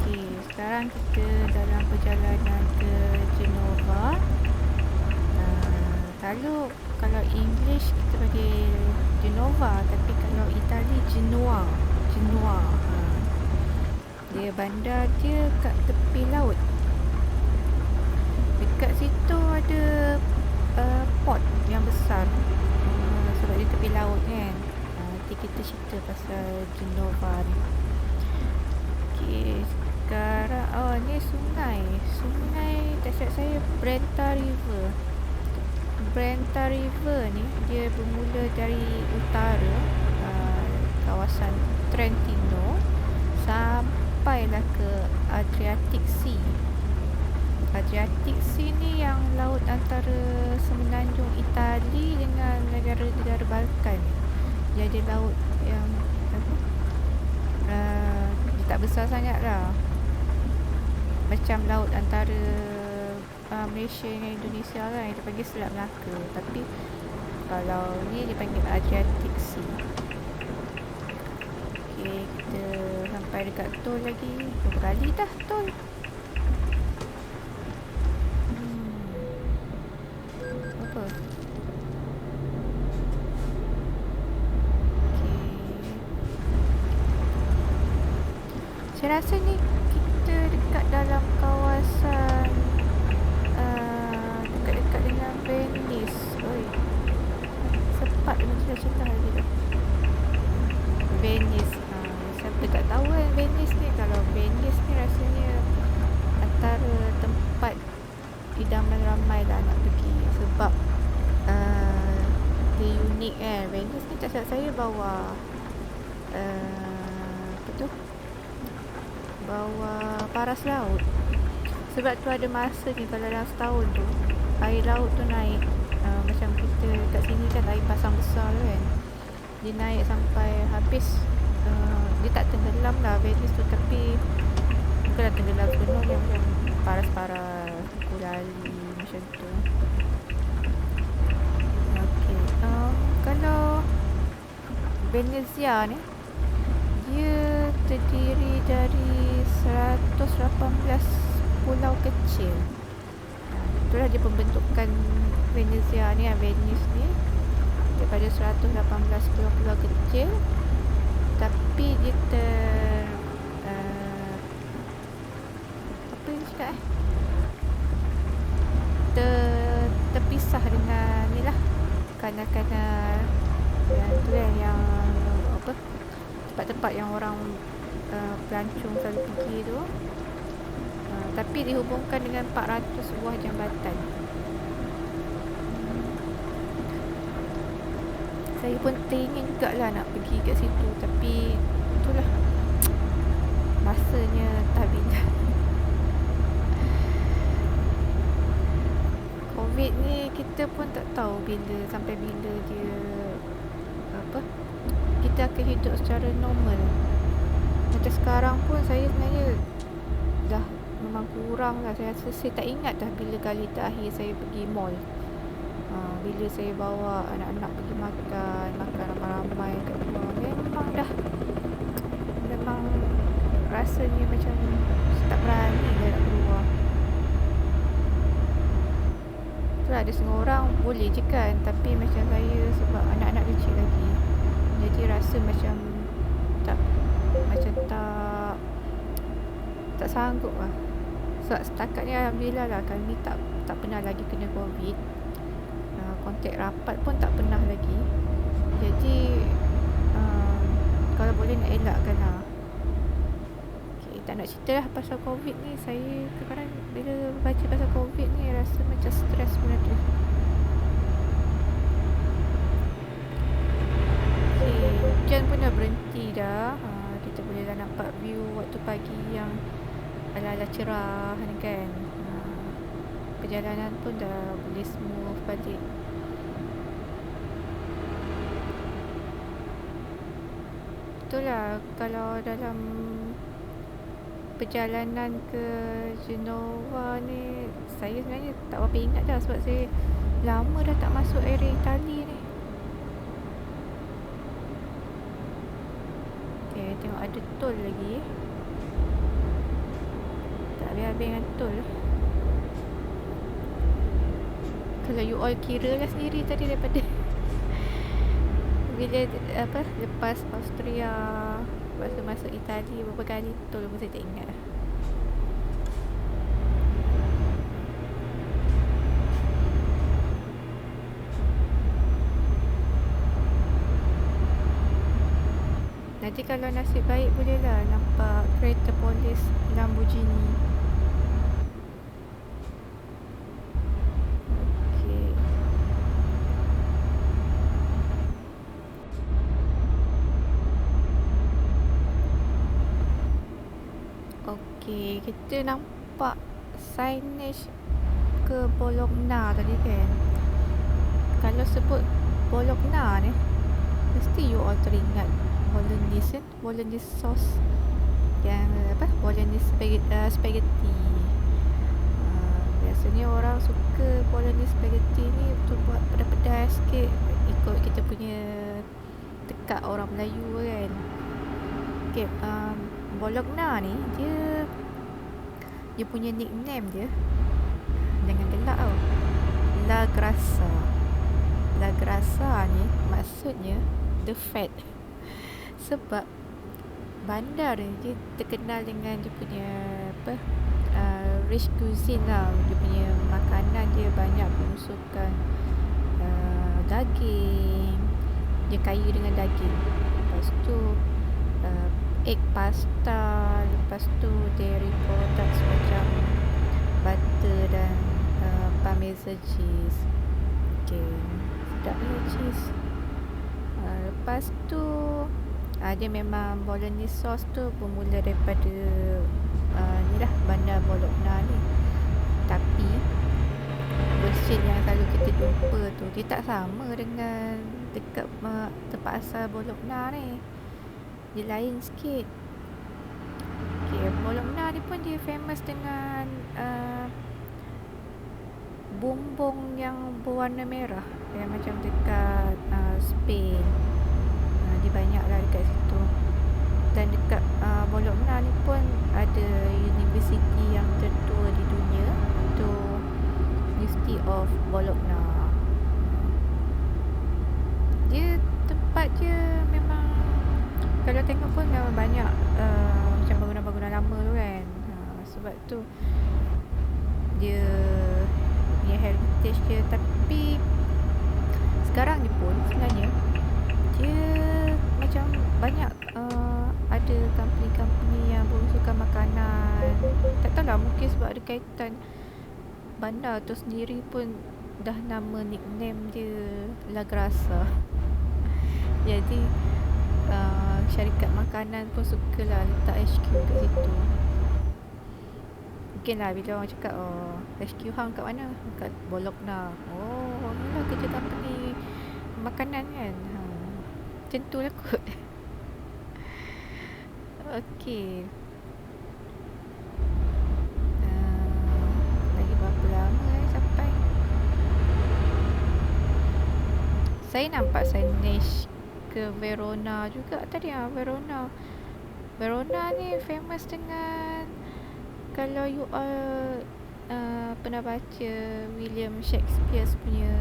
Okay, sekarang kita dalam perjalanan ke Genova. Kalau English kita panggil Genova, tapi kalau Itali Genoa. Dia bandar dia kat tepi laut. Dekat situ ada port yang besar. Sebab dia tepi laut kan. Nanti kita cerita pasal Genova ni. Okay, sekarang ni sungai tak silap saya Brenta River ni dia bermula dari utara kawasan Trentino sampailah ke Adriatic Sea. Adriatic Sea ni yang laut antara semenanjung Itali dengan negara-negara Balkan. Jadi laut yang dia tak besar sangat lah, macam laut antara Malaysia dengan Indonesia kan, kita panggil Selat Melaka. Tapi kalau ni dia panggil Adriatic Sea. Okay, kita sampai dekat tol lagi. Berapa kali dah tol? Apa? Okay. Saya rasa ni kita dekat dalam kawasan dekat dengan Venice. Sempat dengan cerita lagi dah. Venice. Siapa tak tahu kan Venice ni. Kalau Venice ni rasanya antara tempat idaman ramai lah nak pergi. Sebab dia unik kan. Venice ni tak silap saya bawa bawa paras laut. Sebab tu ada masa ni kalau dalam setahun tu air laut tu naik. Macam kita kat sini kan air pasang besar kan, dia naik sampai habis. Dia tak tenggelam lah Venice tu, tapi bukanlah tenggelam penuh, dia macam paras-paras kulali macam tu. Okay, kalau Venezia ni dia terdiri dari 118 pulau kecil. Itulah dia pembentukan Venezia ni, Venice ni, daripada 118 pulau-pulau kecil. Tapi dia apa yang cakap terpisah dengan ni lah, kanak-kanak yang tu kan, yang apa, tempat-tempat yang orang pelancong selalu pergi tu. Tapi dihubungkan dengan 400 buah jambatan. Saya pun teringin jugalah nak pergi kat situ, tapi itulah masanya tak bila. COVID ni kita pun tak tahu sampai bila dia kita akan hidup secara normal. Macam sekarang pun saya sebenarnya dah memang kurang lah. Saya rasa saya tak ingat dah bila kali terakhir saya pergi mall. Bila saya bawa anak-anak pergi makan ramai-ramai kat luar, memang rasanya macam tak berani dah nak keluar. Itulah ada setengah orang boleh je kan, tapi macam saya sebab anak-anak kecil lagi, jadi rasa macam tak sanggup lah. Sebab setakat ni alhamdulillah lah kami tak pernah lagi kena COVID. Kontak rapat pun tak pernah lagi. Jadi kalau boleh nak elakkan lah. Okay, tak nak cerita lah pasal COVID ni. Saya kadang-kadang bila baca pasal COVID ni rasa macam stres sebenarnya. Okay, hujan pun dah berhenti dah. Kita boleh dah nampak view waktu pagi yang ala-ala cerah ni kan. Perjalanan pun dah boleh smooth balik. Itulah kalau dalam perjalanan ke Genoa ni, saya sebenarnya tak berapa ingat dah sebab saya lama dah tak masuk area Itali ni. Okay, tengok ada tol lagi. Tak habis-habis dengan tol. Kalau you all kira lah sendiri tadi daripada bila lepas Austria lepas tu masuk Itali berapa kali tol pun saya tak ingat. Nanti kalau nasib baik boleh lah nampak kereta polis Lamborghini. Okay, kita nampak signage ke Bologna tadi kan. Kalau sebut Bologna ni, mesti you all teringat Bolognese kan? Bolognese sauce. Yang Bolognese spaghetti. Biasanya orang suka Bolognese spaghetti ni betul buat pedas-pedas sikit, ikut kita punya tekak orang Melayu kan. Okay, Bologna ni dia punya nickname dia, jangan gelak tau, La Grassa. La Grassa ni maksudnya the fat. Sebab bandar ni dia terkenal dengan dia punya rich cuisine lah. Dia punya makanan dia banyak berunsurkan daging. Dia kaya dengan daging. Lepas tu egg pasta, lepas tu dairy products macam butter dan parmesan cheese. Okay, sedap ni cheese. Lepas tu dia memang Bolognese sauce tu bermula daripada ni lah, bandar Bologna ni. Tapi version yang selalu kita jumpa tu dia tak sama dengan dekat tempat asal Bologna ni. Dia lain sikit. Okay, Bologna ni pun dia famous dengan bumbung yang berwarna merah yang macam dekat Spain. Dia banyak lah dekat situ. Dan dekat Bologna ni pun ada universiti yang tertua di dunia, tu University of Bologna. Dia tempat dia memang, kalau tengok pun memang banyak macam bangunan-bangunan lama tu kan. Sebab tu dia punya heritage dia. Tapi sekarang ni pun sebenarnya dia macam banyak ada company-company yang berunsurkan makanan. Tak tahulah, mungkin sebab ada kaitan bandar tu sendiri pun dah nama nickname dia La Grassa. Jadi syarikat makanan pun sukalah letak HQ kat situ. Mungkin lah bila orang cakap HQ hang kat mana? Kat Bologna. Oh, ni lah kerja company makanan kan. Macam tu lah kot. Okay. Lagi berapa lama sampai? saya nampak signage ke Verona juga tadi. Verona ni famous dengan, kalau you all pernah baca William Shakespeare punya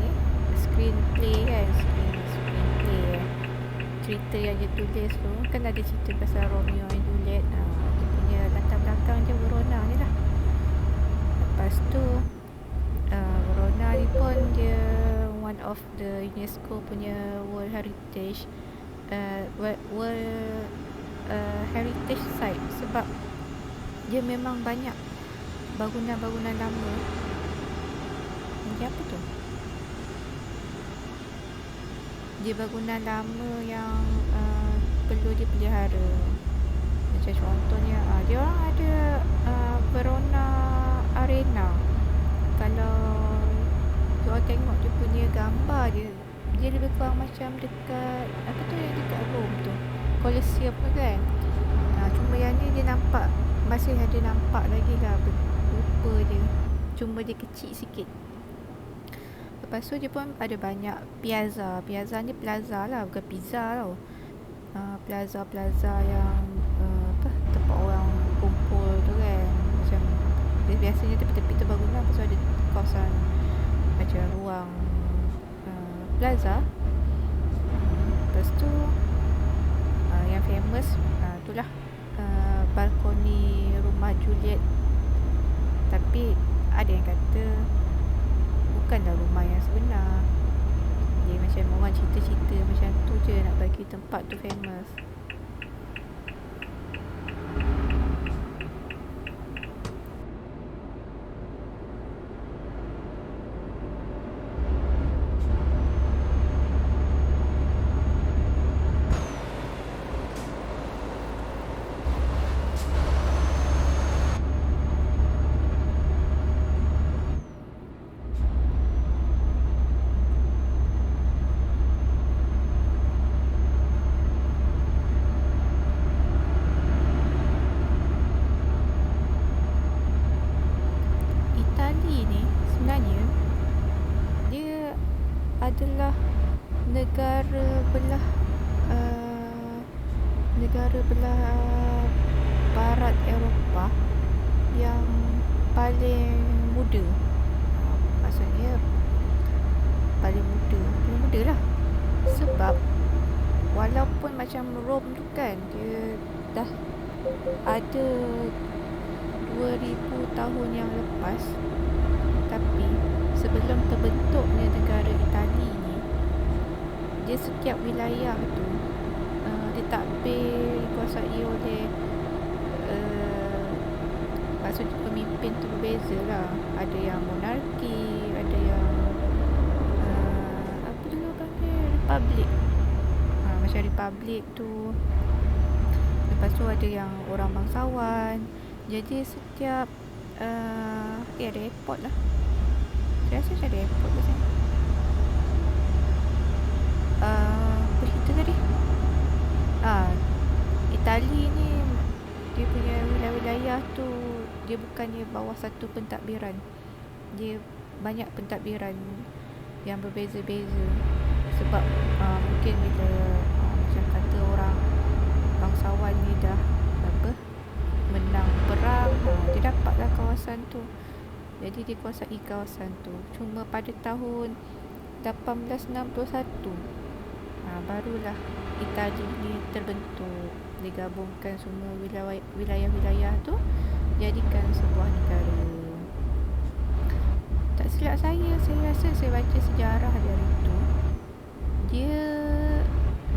ni screenplay kan, screenplay cerita yang dia tulis tu kan ada cerita pasal Romeo and Juliet. Dia punya latar belakang je Verona ni lah. Lepas tu Verona ni pun dia one of the UNESCO punya World Heritage Heritage Site, sebab dia memang banyak bangunan-bangunan lama. Ini apa tu? Dia bangunan lama yang perlu dipelihara. Macam contohnya dia orang ada Verona Arena. Kalau you all tengok dia punya gambar dia lebih kurang macam dekat apa tu yang dekat Rome tu, Colosseum tu kan. Cuma yang ni dia nampak masih ada nampak lagi lah rupa dia, cuma dia kecil sikit. Lepas tu dia pun ada banyak piazza ni plaza lah, bukan pizza tau. Plaza yang tempat orang kumpul tu kan. Macam biasanya tepi-tepi tu bangunan, lepas tu ada kawasan macam ruang plaza. Lepas tu yang famous itulah balkoni rumah Juliet. Tapi ada yang kata bukanlah rumah yang sebenar. Dia macam orang cerita-cerita macam tu je nak bagi tempat tu famous. Adalah negara belah barat Eropah yang paling muda. Maksudnya paling muda lah. Sebab walaupun macam Rome tu kan dia dah ada 2000 tahun yang lepas, tapi sebelum terbentuknya negara Itali ni, dia setiap wilayah tu ditadbir, dikuasai oleh maksudnya pemimpin tu berbeza lah. Ada yang monarki, ada yang apa dulu panggil, republik. Macam republik tu. Lepas tu ada yang orang bangsawan. Jadi setiap ada airport lah. Saya rasa macam ada airport tu sana. Apa cerita tadi? Itali ni dia punya wilayah tu dia bukannya bawah satu pentadbiran. Dia banyak pentadbiran yang berbeza-beza. Sebab mungkin bila macam kata orang bangsawan ni dah menang perang, dia dapatlah kawasan tu. Jadi dia kuasai kawasan tu. Cuma pada tahun 1861 barulah Itali ni terbentuk. Digabungkan semua wilayah-wilayah tu jadikan sebuah negara. Tak silap saya rasa saya baca sejarah dari tu, dia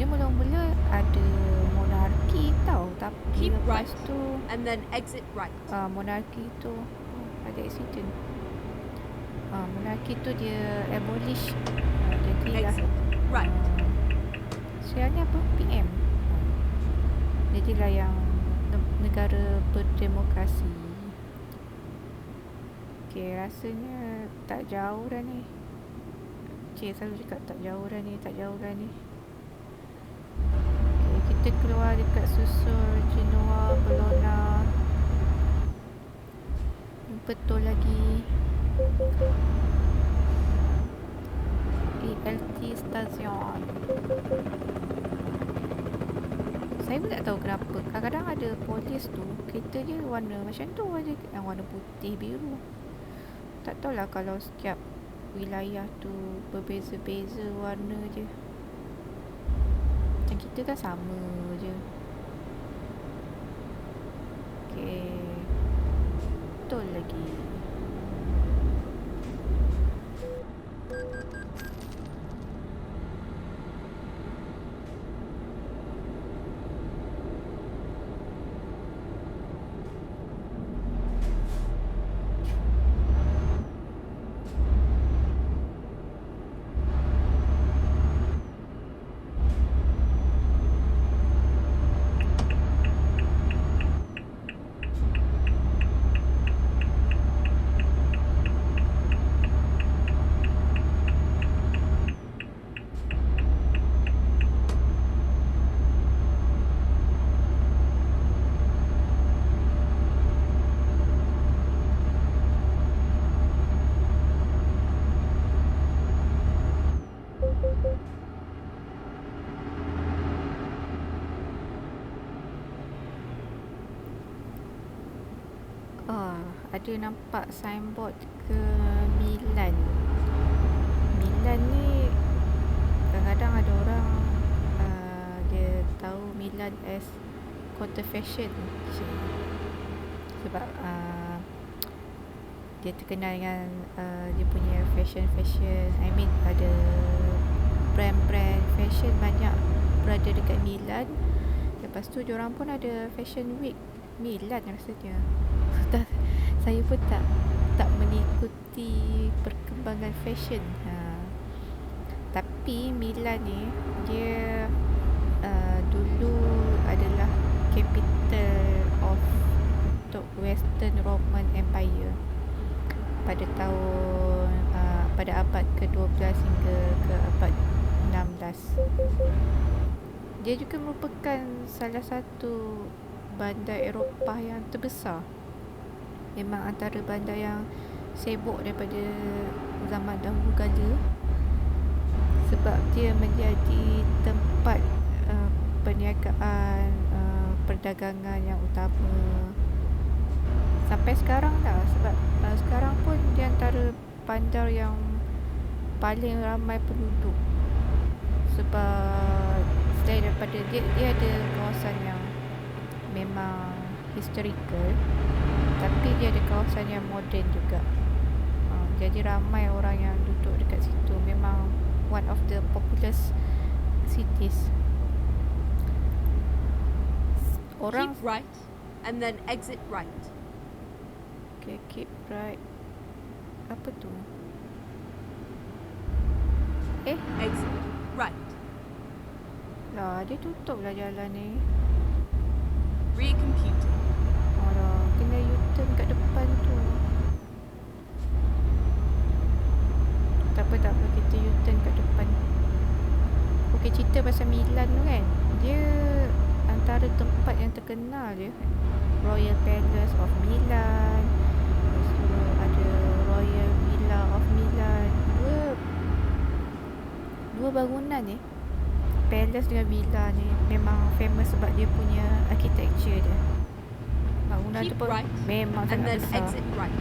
mula-mula ada monarki tau, tapi Keep lepas right tu and then exit right. monarki tu ada accident. Monarki tu dia abolish. Jadilah Exit right. Sebenarnya apa? PM. Jadilah yang negara berdemokrasi. Okay, rasanya tak jauh dah ni. Selalu cakap tak jauh dah ni. Okay, kita keluar dekat Susur, Genoa, Bologna. Betul lagi. LT Station. Saya pun tak tahu kenapa. Kadang-kadang ada polis tu, kereta je warna macam tu aja, warna putih, biru. Tak tahulah kalau setiap wilayah tu berbeza-beza warna je. Macam kita kan sama je. Okay. Betul lagi. Ada nampak signboard ke Milan. Milan ni kadang-kadang ada orang dia tahu Milan as kota fashion. Sebab dia terkenal dengan dia punya fashion. I mean ada brand fashion banyak berada dekat Milan. Lepas tu diorang pun ada fashion week Milan rasanya. Saya pun tak mengikuti perkembangan fashion. Tapi Milan ni dia dulu adalah capital of untuk Western Roman Empire pada abad ke-12 hingga ke abad 16. Dia juga merupakan salah satu bandar Eropah yang terbesar. Memang antara bandar yang sibuk daripada zaman dahulu kala, sebab dia menjadi tempat perniagaan, perdagangan yang utama sampai sekarang dah. Sebab sekarang pun di antara bandar yang paling ramai penduduk, sebab selain daripada dia ada kawasan yang memang historical, tapi dia ada kawasan yang moden juga. Jadi ramai orang yang duduk dekat situ. Memang one of the populous cities. Orang Keep right and then exit right. Okay, keep right. Apa tu? Exit right. Lah, dia tutup lah jalan ni. Recomputing. Alah, kena U-turn kat depan tu. Tak apa, kita U-turn kat depan. Okey, cerita pasal Milan tu kan. Dia antara tempat yang terkenal dia. Royal Palace of Milan. Lepas tu ada Royal Villa of Milan. Dua bangunan ni, Palace dengan Villa ni memang famous sebab dia punya architecture dia. Bangunan tu Keep pun right memang and sangat then besar. exit right.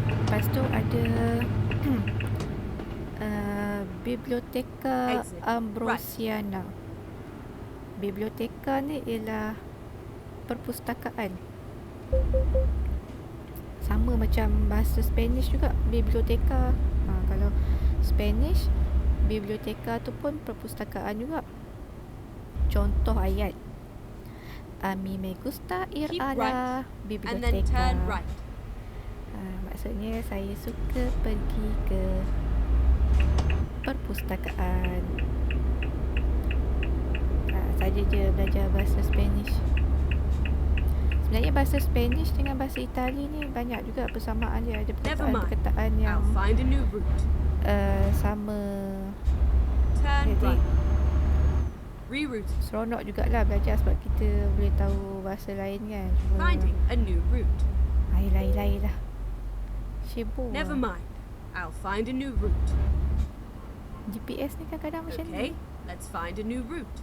Lepas tu ada Biblioteca Exit Ambrosiana. Biblioteka ni ialah perpustakaan. Sama macam bahasa Spanish juga, biblioteca. Kalau Spanish, biblioteca tu pun perpustakaan juga. Contoh ayat, a mí me gusta ir Keep a right la and then turn biblioteca. right. Maksudnya saya suka pergi ke perpustakaan. Saja je belajar bahasa Spanish. Sebenarnya bahasa Spanish dengan bahasa Itali ni banyak juga persamaan dia. Ada perkataan-perkataan yang I'll find a new route. sama. Turn Jadi right. Reroute. seronok jugalah belajar sebab kita boleh tahu bahasa lain kan. Cuma Finding a new route. lain lah. Sibuk. Never mind. I'll find a new route. GPS ni kadang-kadang macam Okay, ni. let's find a new route.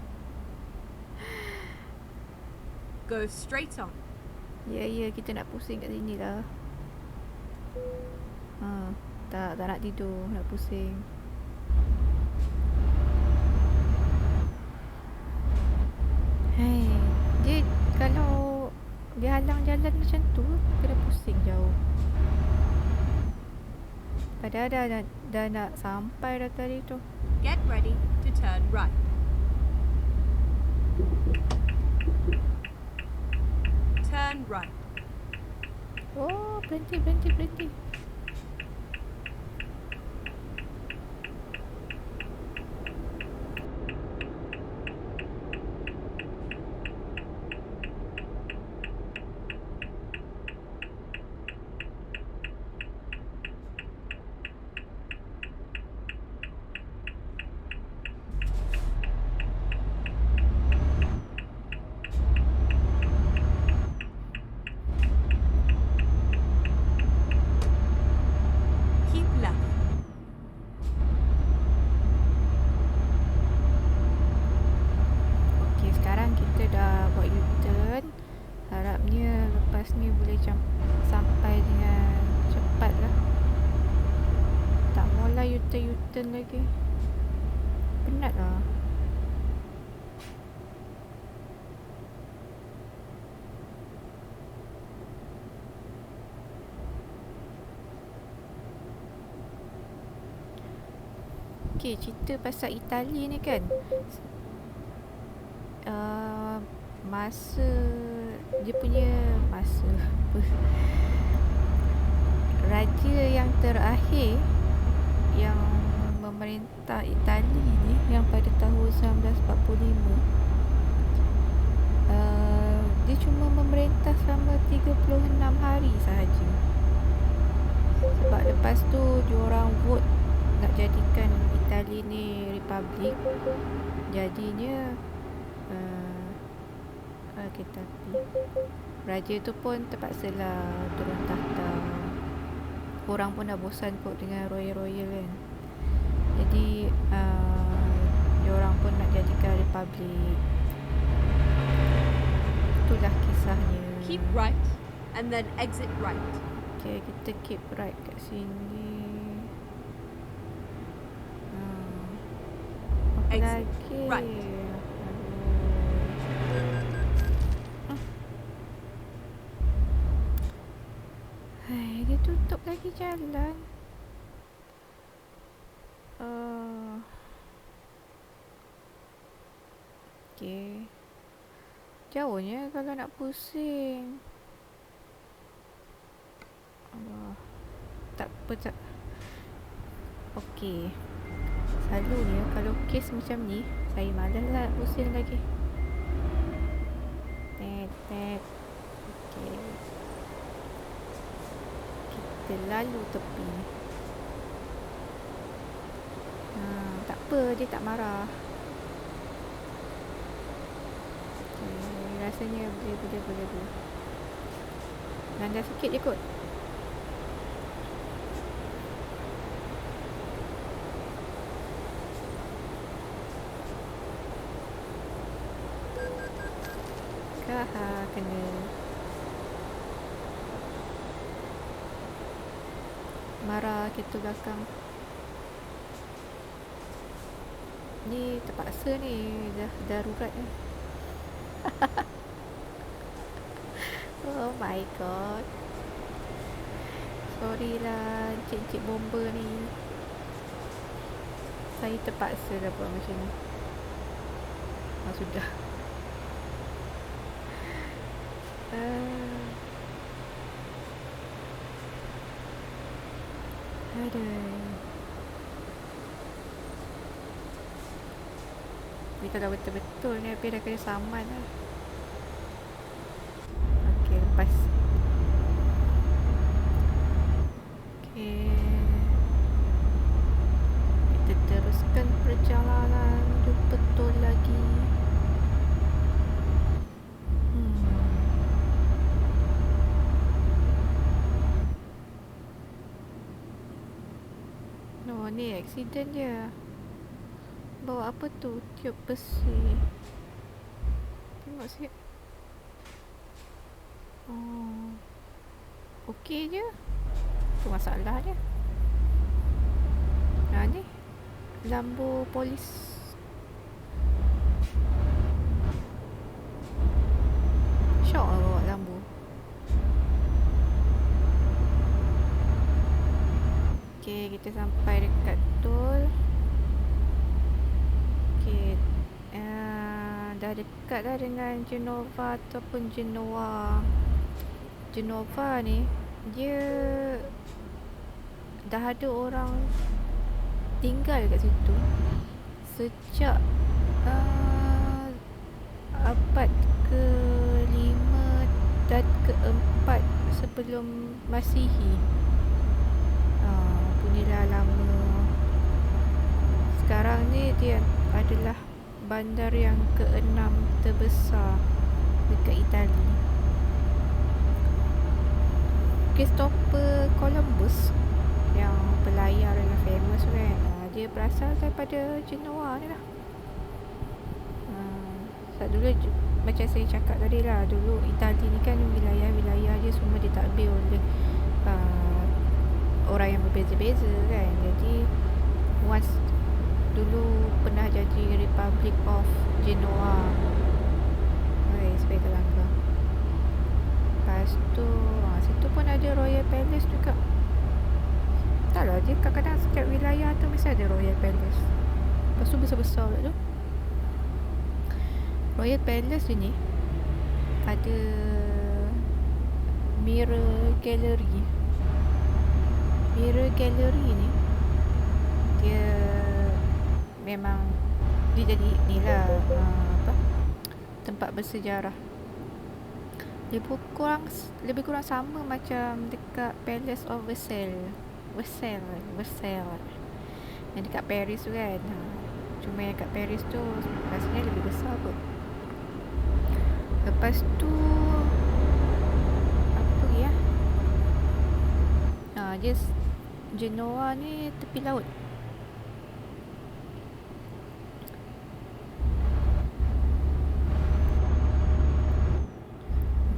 Go straight on. Ya, kita nak pusing kat sini lah. Tak nak tidur, nak pusing. Hai, dia kalau dia halang jalan macam tu, kena pusing jauh. Padahal dah nak sampai dah tadi tu. Get ready to turn right. Turn right. Oh, berhenti. Keep left. Okey, sekarang kita dah buat U-turn. Harapnya lepas ni boleh sampai dengan cepat lah. Tak maulah U-turn lagi. Penat lah. Okey, cerita pasal Itali ni kan, masa dia punya masa apa, raja yang terakhir yang memerintah Itali ni, yang pada tahun 1945, dia cuma memerintah selama 36 hari sahaja. Sebab lepas tu diorang vote nak jadikan Itali ni republik. Jadinya tapi raja tu pun terpaksalah turun tahta. Orang pun dah bosan kot dengan royal kan. Jadi diorang pun nak jadikan republik. Itulah kisahnya. Keep right and then exit right. Okay, kita keep right kat sini. Apa Exit lagi? right. Hai, dia tutup lagi jalan. Okay. Jauhnya kalau nak pusing. Allah. Tak apa tak. Okay. Selalunya kalau kes macam ni, saya malas lah nak pusing lagi. Tet. Okay. Kita lalu tepi. Tak apa, dia tak marah. Okay, rasanya boleh. Langgar sikit je kot. Kena marah kereta belakang. Ni terpaksa ni, dah darurat ni. Oh my god. Sorry lah encik-encik bomber ni. Saya terpaksa dah buat macam ni. Sudah. Aduh. Ni kalau betul-betul ni Habis dah kena saman lah. Okay, lepas. Okay, kita teruskan perjalanan jumpa tol lagi. No, ni accident je. bawa apa tu? Tiup besi. Tengok sikit. Oh. Okey je. Apa masalah dia? Ni. Lampu polis. Syok lah bawa lampu. Okay, kita sampai dekat tol. Okay, dah dekat dah dengan Genova ataupun Genoa. Genova ni, dia dah ada orang tinggal kat situ sejak abad ke-5 dan ke-4 sebelum Masihi. Punyalah lama. Sekarang ni dia adalah bandar yang ke-6 terbesar dekat Itali. Christopher Columbus yang pelayar yang famous kan, dia berasal daripada Genoa ni lah. Dulu macam saya cakap tadi lah, dulu Itali ni kan wilayah-wilayah dia semua ditadbir oleh orang yang berbeza-beza kan. Jadi once dulu pernah jadi Republic of Genoa sebagai langkah. Lepas tu situ pun ada Royal Palace juga. Tak lah, dia kadang-kadang setiap wilayah tu mesti ada Royal Palace. Lepas tu besar-besar pula tu. Royal Palace ni ada Mirror Gallery. Mirror Gallery ni dia memang dia jadi ni lah tempat bersejarah. Lebih kurang sama macam dekat Palace of Versailles yang dekat Paris tu kan. Cuma yang kat Paris tu rasanya lebih besar kot. Lepas tu apa lagi ya? Genoa ni tepi laut.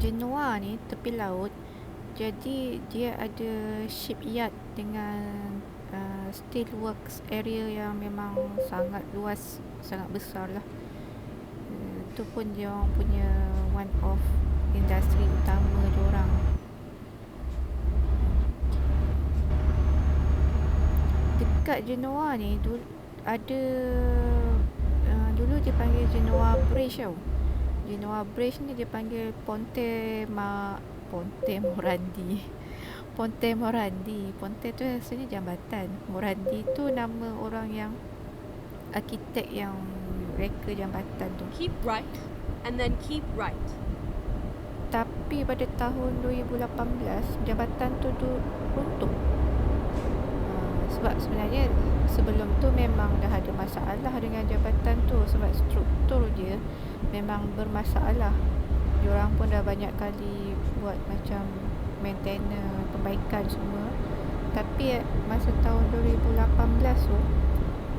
Genoa ni tepi laut. Jadi dia ada shipyard dengan steel works area yang memang sangat luas, sangat besar lah. Itu pun dia orang punya one of industri utama diorang. Dekat Genoa ni ada dulu dia panggil Genoa Bridge tau. Genoa Bridge ni dia panggil Ponte Morandi. Ponte tu rasanya jambatan. Morandi tu nama orang yang arkitek yang reka jambatan tu. Keep right and then keep right. Tapi pada tahun 2018 jambatan tu runtuh. Sebab sebenarnya sebelum tu memang dah ada masalah dengan jambatan tu, sebab struktur dia memang bermasalah. Diorang pun dah banyak kali buat macam maintenance, perbaikan semua. Tapi masa tahun 2018 tu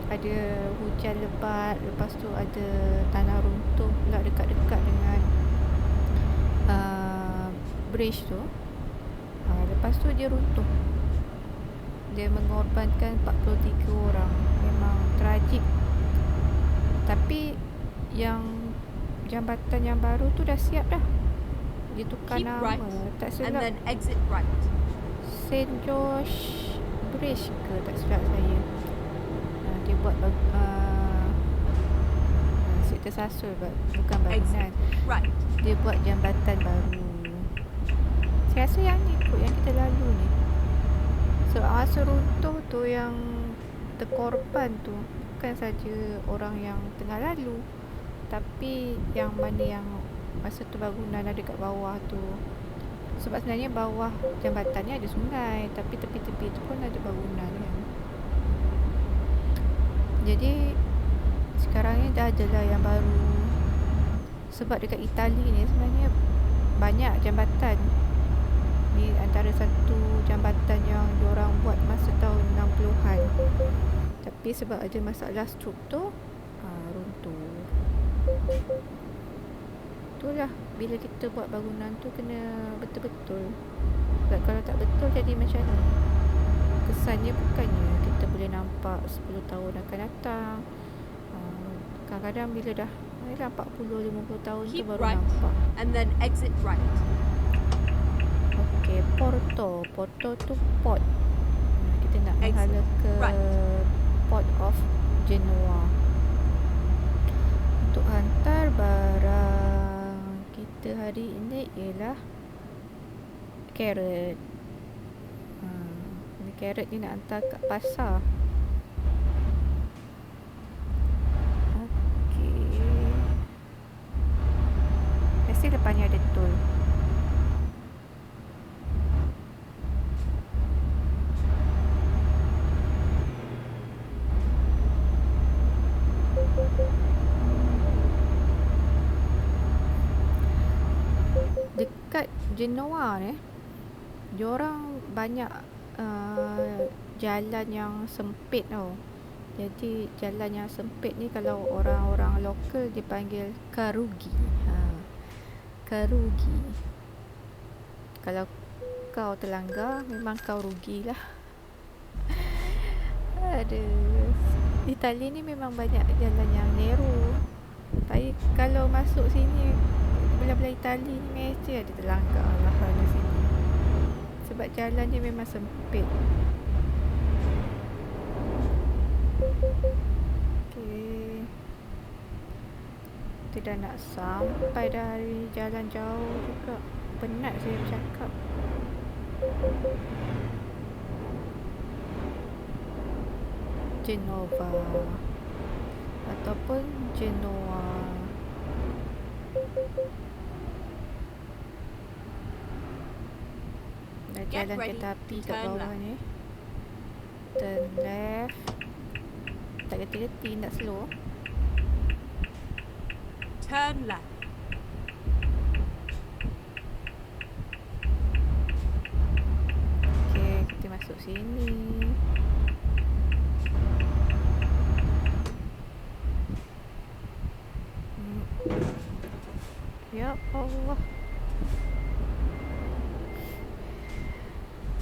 ada hujan lebat, lepas tu ada tanah runtuh pula dekat-dekat dengan bridge tu. Lepas tu dia runtuh. Dia mengorbankan 43 orang. Memang tragik. Tapi yang jambatan yang baru tu dah siap dah. Dia tukar Keep nama, right tak and silap then exit right. St. George Bridge ke tak silap saya. Dia buat asyik tersasul bukan bangunan. Right. Dia buat jambatan baru. Saya rasa yang ni kot yang kita lalu ni. So masa runtuh tu yang terkorban tu bukan saja orang yang tengah lalu, tapi yang mana yang masa tu bangunan ada kat bawah tu. Sebab sebenarnya bawah jambatan ni ada sungai, tapi tepi-tepi tu pun ada bangunan kan. Jadi sekarang ni dah adalah yang baru. Sebab dekat Itali ni sebenarnya banyak jambatan. Ni antara satu jambatan yang diorang buat masa tahun 60-an. Tapi sebab ada masalah struktur, Itulah, bila kita buat bangunan tu kena betul-betul. Sebab kalau tak betul jadi macam ni. Kesannya bukannya kita boleh nampak 10 tahun akan datang. Kadang-kadang bila dah 40-50 tahun tu Keep baru right nampak. and then exit right. Okey, Porto. Porto tu port. Kita nak Exit menghala ke right. Port of Genoa. Untuk hantar barang kita hari ini ialah carrot. Ini carrot ni nak hantar kat pasar. Okey. Mesti depannya ada tol. Dekat Genoa ni, diorang banyak jalan yang sempit tau. Jadi jalan yang sempit ni kalau orang-orang lokal dipanggil karugi. Karugi. Kalau kau terlanggar, memang kau rugilah. Aduh. Itali ni memang banyak jalan yang narrow. Tapi kalau masuk sini, belah-belah Itali ni mesti ada terlanggar lah di sini. Sebab jalan dia memang sempit. Okey. Kita dah nak sampai dari jalan jauh juga. Penat saya bercakap. Genova ataupun Genoa. Dah Get jalan ready kereta api to kat turn bawah left. ni. Turn left. Tak reti-reti nak slow. Turn left. Okey, kita masuk sini. Ya Allah.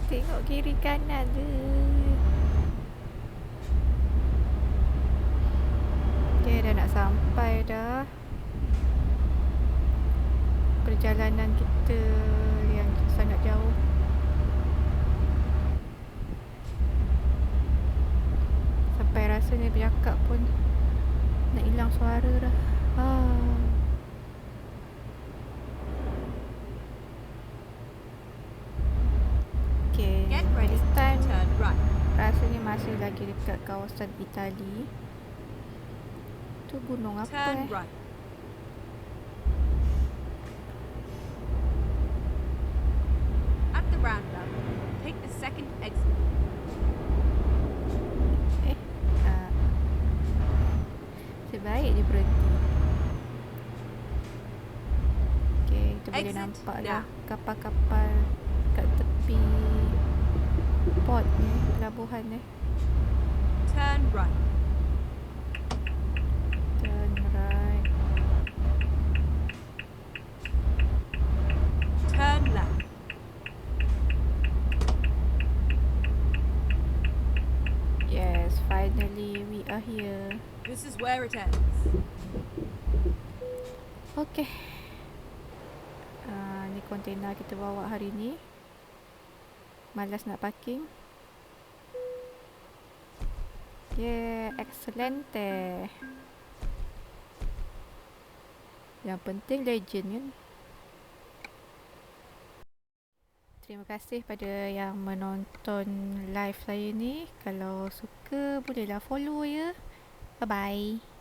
Tengok kiri kanan je. Okey, dah nak sampai dah. Perjalanan kita yang sangat jauh. Sampai rasanya bercakap pun nak hilang suara dah. Okay, Get ready this to time turn right. rasanya masih lagi dekat kawasan Itali. Tu gunung apa Turn right. At the roundabout, take the second exit. Sebaik dia berhenti. Okay, kita boleh Exit nampak now. dah kapal-kapal kat tepi port ni, pelabuhan ni. Turn right. Turn right. Turn left. Yes, finally we are here. This is where it ends. Okay. Ni kontena kita bawa hari ni. Malas nak parking. Yeah, excelente. Yang penting legend kan. Terima kasih pada yang menonton live saya ni. Kalau suka bolehlah follow ya. Bye bye.